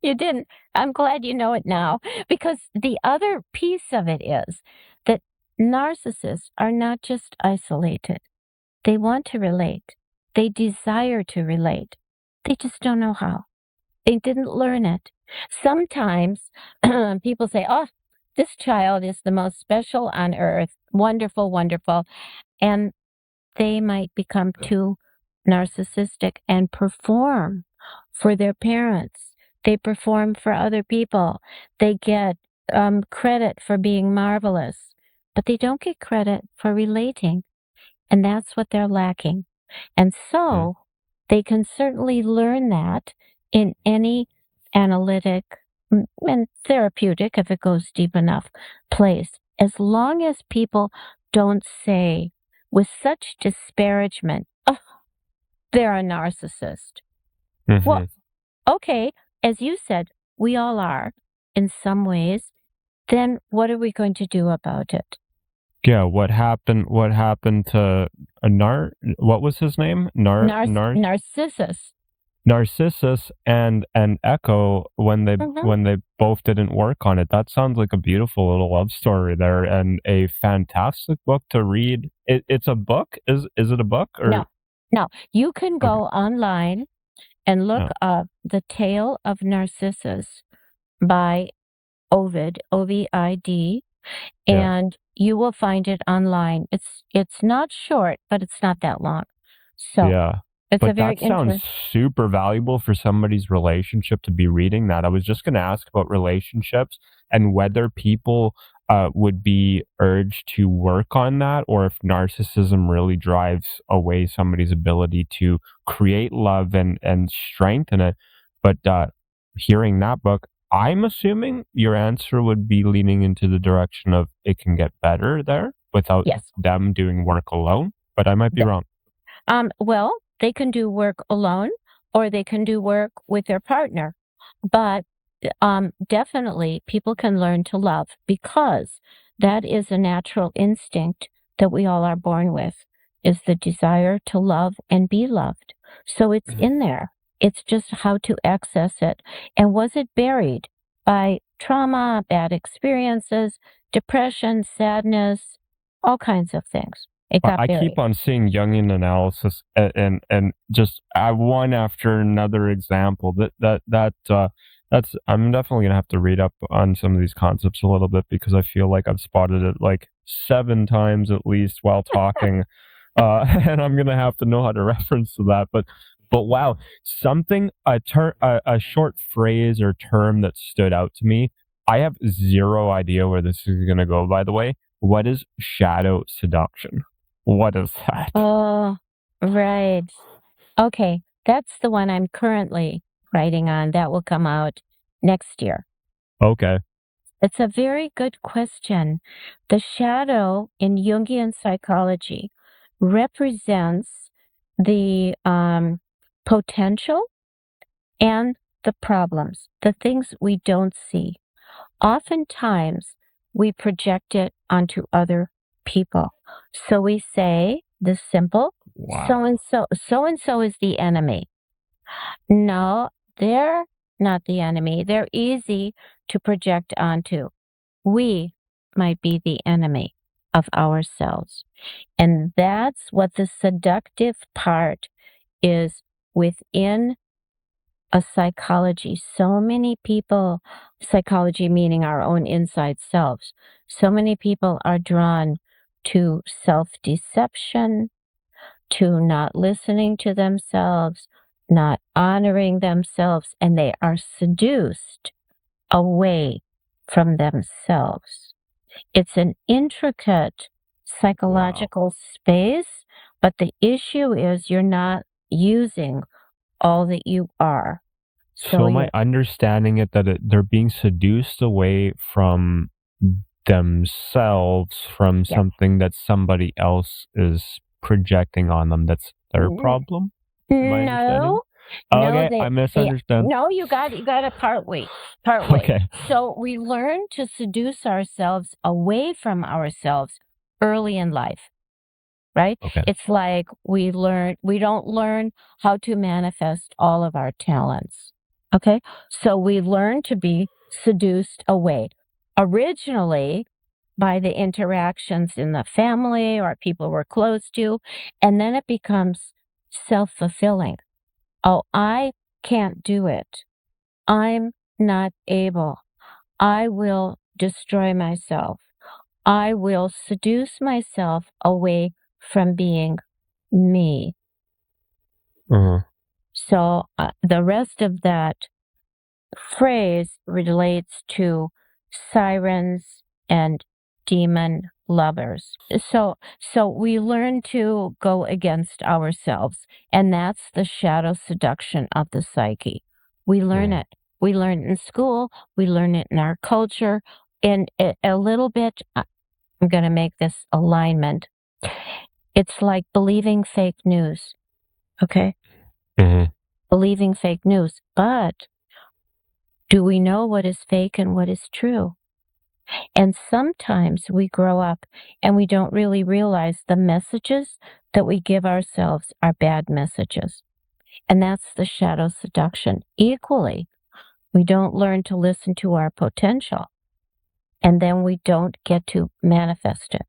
You didn't. I'm glad you know it now, because the other piece of it is that narcissists are not just isolated. They want to relate. They desire to relate. They just don't know how. They didn't learn it. Sometimes people say, oh, this child is the most special on earth. Wonderful, wonderful. And they might become too narcissistic and perform for their parents. They perform for other people. They get credit for being marvelous, but they don't get credit for relating. And that's what they're lacking. And so they can certainly learn that in any analytic and therapeutic, if it goes deep enough, place, as long as people don't say with such disparagement, oh, they're a narcissist. Well, okay, as you said, we all are in some ways. Then what are we going to do about it? Yeah, what happened to what was his name? Narcissus. Narcissus and Echo, when they both didn't work on it. That sounds like a beautiful little love story there, and a fantastic book to read. It's a book? Is it a book? Or? No. You can go online and look up The Tale of Narcissus by Ovid, O-V-I-D, and you will find it online. It's not short, but it's not that long. So it's but a very that sounds super valuable for somebody's relationship to be reading that. I was just going to ask about relationships and whether people would be urged to work on that, or if narcissism really drives away somebody's ability to create love and strengthen it. But hearing that book, I'm assuming your answer would be leaning into the direction of it can get better there without them doing work alone, but I might be wrong. Well, they can do work alone, or they can do work with their partner. But definitely people can learn to love, because that is a natural instinct that we all are born with, is the desire to love and be loved. So it's in there. It's just how to access it. And was it buried by trauma, bad experiences, depression, sadness, all kinds of things? I keep on seeing Jungian analysis and just one after another example. That's I'm definitely gonna have to read up on some of these concepts a little bit, because I feel like I've spotted it like 7 times at least while talking, and I'm gonna have to know how to reference to that. But wow, a short phrase or term that stood out to me. I have zero idea where this is gonna go. By the way, what is shadow seduction? What is that? Oh, right. Okay, that's the one I'm currently writing on. That will come out next year. Okay. It's a very good question. The shadow in Jungian psychology represents the potential and the problems, the things we don't see. Oftentimes, we project it onto other people. So we say the simple, so-and-so is the enemy. No, they're not the enemy. They're easy to project onto. We might be the enemy of ourselves. And that's what the seductive part is within a psychology. So many people, psychology meaning our own inside selves, so many people are drawn to self-deception, to not listening to themselves, not honoring themselves, and they are seduced away from themselves. It's an intricate psychological space, but the issue is you're not using all that you are. So am I understanding it that they're being seduced away from themselves, from something that somebody else is projecting on them that's their problem? No, Okay, I misunderstood. No, you got to part way. Okay. So we learn to seduce ourselves away from ourselves early in life, right? Okay. It's like we don't learn how to manifest all of our talents. Okay. So we learn to be seduced away. Originally, by the interactions in the family or people we're close to, and then it becomes self-fulfilling. Oh, I can't do it. I'm not able. I will destroy myself. I will seduce myself away from being me. So the rest of that phrase relates to sirens and demon lovers. So we learn to go against ourselves, and that's the shadow seduction of the psyche. We learn it. We learn it in school. We learn it in our culture. And a little bit, I'm going to make this alignment. It's like believing fake news. Okay? Believing fake news. But do we know what is fake and what is true? And sometimes we grow up and we don't really realize the messages that we give ourselves are bad messages. And that's the shadow seduction. Equally, we don't learn to listen to our potential, and then we don't get to manifest it.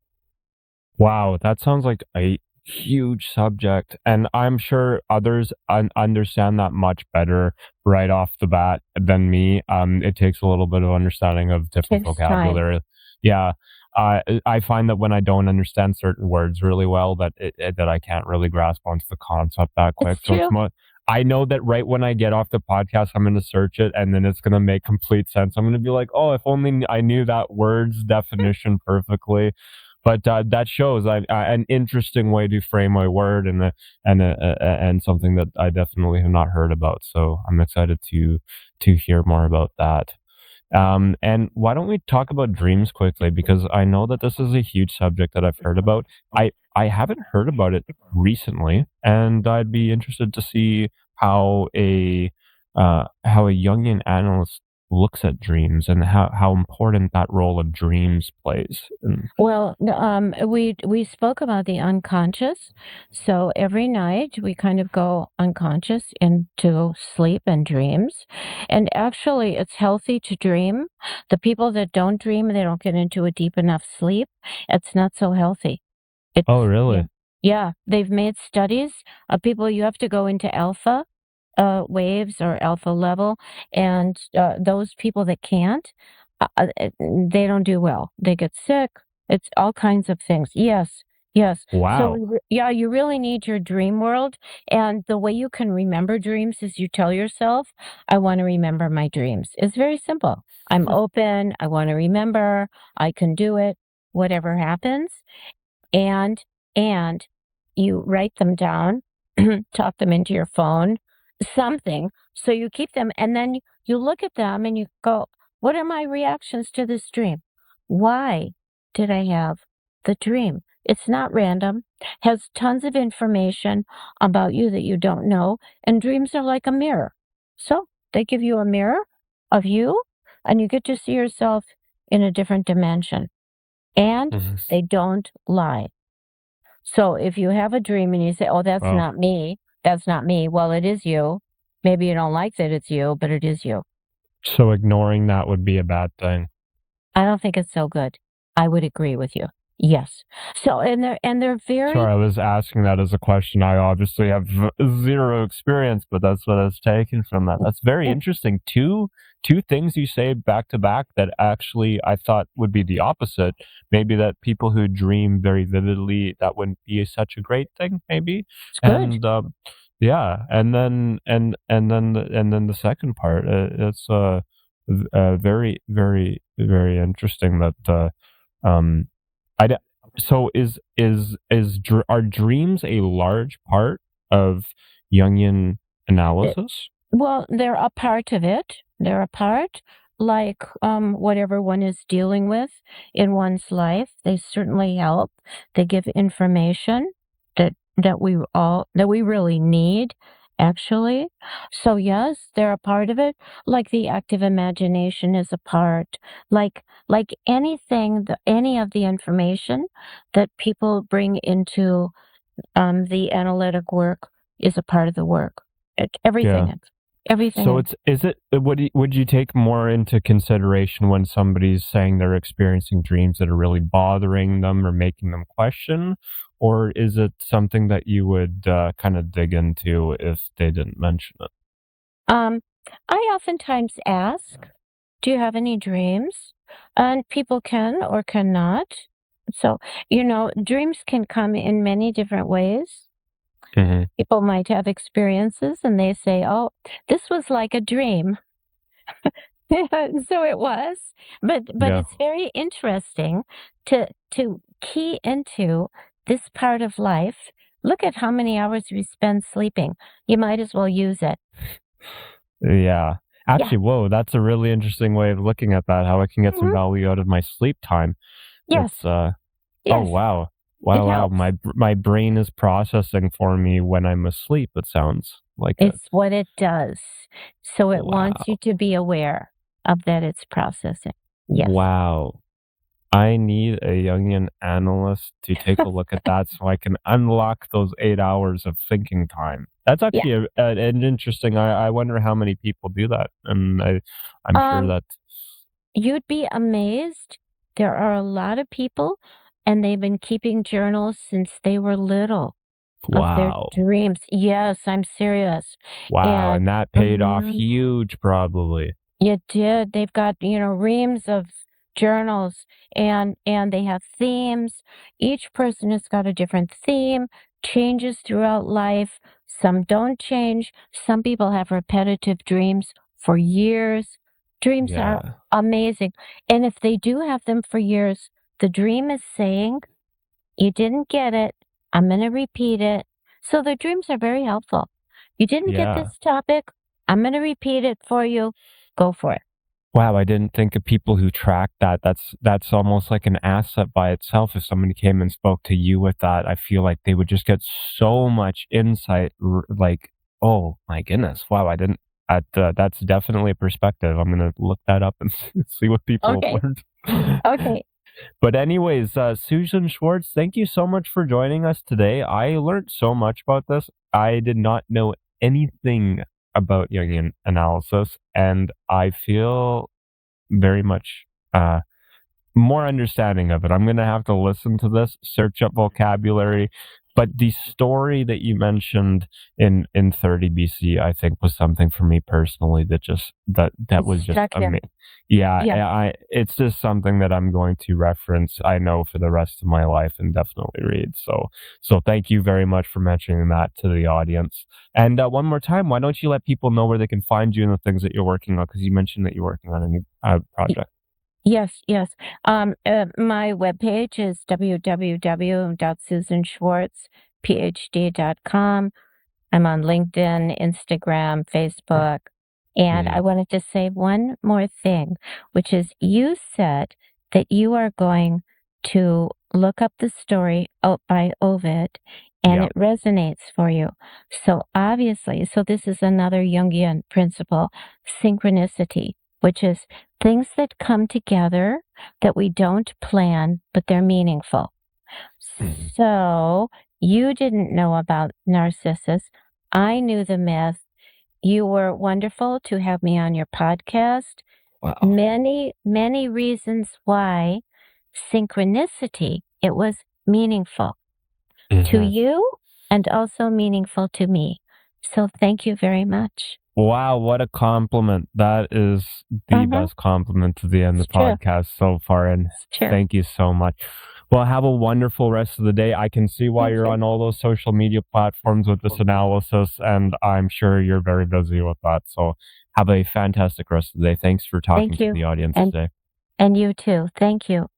Wow, that sounds like a huge subject, and I'm sure others understand that much better right off the bat than me. It takes a little bit of understanding of different vocabulary. Yeah, I find that when I don't understand certain words really well, that that I can't really grasp onto the concept that quick. It's true. I know that right when I get off the podcast, I'm going to search it, and then it's going to make complete sense. I'm going to be like, oh, if only I knew that word's definition perfectly. But that shows an interesting way to frame a word and something that I definitely have not heard about. So I'm excited to hear more about that. And why don't we talk about dreams quickly? Because I know that this is a huge subject that I've heard about. I haven't heard about it recently, and I'd be interested to see how a Jungian analyst looks at dreams and how important that role of dreams plays. Well, we spoke about the unconscious. So every night we kind of go unconscious into sleep and dreams. And actually, it's healthy to dream. The people that don't dream, they don't get into a deep enough sleep. It's not so healthy. Oh, really? Yeah, they've made studies of people. You have to go into alpha waves or alpha level, and those people that can't, they don't do well. They get sick. It's all kinds of things. Yes. Wow. So you really need your dream world, and the way you can remember dreams is you tell yourself, "I want to remember my dreams." It's very simple. I'm open. I want to remember. I can do it. Whatever happens, and you write them down, talk them into your phone, something, so you keep them, and then you look at them and you go, what are my reactions to this dream? Why did I have the dream? It's not random, has tons of information about you that you don't know, and dreams are like a mirror. So they give you a mirror of you, and you get to see yourself in a different dimension. And they don't lie. So if you have a dream and you say, oh, that's not me, well, it is you. Maybe you don't like that it's you, but it is you. So ignoring that would be a bad thing. I don't think it's so good. I would agree with you. Yes. So, and they're very... Sorry, I was asking that as a question. I obviously have zero experience, but that's what I was taking from that. That's very interesting. Two things you say back to back that actually I thought would be the opposite. Maybe that people who dream very vividly, that wouldn't be such a great thing, maybe. It's good. And yeah, and then the second part, it's very, very, very interesting that so are dreams a large part of Jungian analysis? Well, they're a part of it. They're a part, like whatever one is dealing with in one's life. They certainly help. They give information that we really need, actually. So yes, they're a part of it. Like the active imagination is a part. Like anything, any of the information that people bring into the analytic work is a part of the work. Everything Yeah. is. Everything So is. would you take more into consideration when somebody's saying they're experiencing dreams that are really bothering them or making them question, or is it something that you would kind of dig into if they didn't mention it? I oftentimes ask, do you have any dreams? And people can or cannot. So, dreams can come in many different ways. Mm-hmm. People might have experiences and they say, oh, this was like a dream. So it was, but Yeah. it's very interesting to key into this part of life. Look at how many hours we spend sleeping. You might as well use it. Yeah. Actually, Yeah. whoa, that's a really interesting way of looking at that, how I can get some Mhm. value out of my sleep time. Yes. It's oh Yes. wow. It Wow, wow. helps. My brain is processing for me when I'm asleep, it sounds like it. It's what it does. So it wants you Wow. to be aware of that it's processing. Yes. Wow. I need a Jungian analyst to take a look at that so I can unlock those 8 hours of thinking time. That's Yeah. actually an interesting. I wonder how many people do that, and I'm sure that. You'd be amazed. There are a lot of people, and they've been keeping journals since they were little of their Wow. dreams. Yes, I'm serious. Wow, and that paid off Mhm. huge, probably. You did. They've got, reams of journals and they have themes. Each person has got a different theme, changes throughout life. Some don't change. Some people have repetitive dreams for years. Dreams are Yeah. amazing. And if they do have them for years, the dream is saying, you didn't get it. I'm going to repeat it. So the dreams are very helpful. You didn't get Yeah. this topic. I'm going to repeat it for you. Go for it. Wow, I didn't think of people who track that. That's almost like an asset by itself. If somebody came and spoke to you with that, I feel like they would just get so much insight. Like, oh my goodness, wow, I didn't. That's definitely a perspective. I'm gonna look that up and see what people have Okay. learned. Okay. But anyways, Susan Schwartz, thank you so much for joining us today. I learned so much about this. I did not know anything about Jungian analysis, and I feel very much more understanding of it. I'm going to have to listen to this, search up vocabulary. But the story that you mentioned in 30 BC, I think, was something for me personally that just that was just Stuck there. amazing. Yeah, Yeah. it's just something that I'm going to reference. I know for the rest of my life and definitely read. So thank you very much for mentioning that to the audience. And one more time, why don't you let people know where they can find you and the things that you're working on? Because you mentioned that you're working on a new project. Yes, yes. My webpage is www.susanschwartzphd.com. I'm on LinkedIn, Instagram, Facebook. And I wanted to say one more thing, which is you said that you are going to look up the story by Ovid and Yep. it resonates for you. So obviously, so this is another Jungian principle, synchronicity, which is things that come together that we don't plan, but they're meaningful. So you didn't know about Narcissus. I knew the myth. You were wonderful to have me on your podcast. Wow. Many, many reasons why synchronicity, it was meaningful to you and also meaningful to me. So thank you very much. Wow, what a compliment. That is the best compliment to the end of the podcast so far. And thank you so much. Well, have a wonderful rest of the day. I can see why you're on all those social media platforms with this analysis, and I'm sure you're very busy with that. So have a fantastic rest of the day. Thanks for talking to the audience today. And you too. Thank you.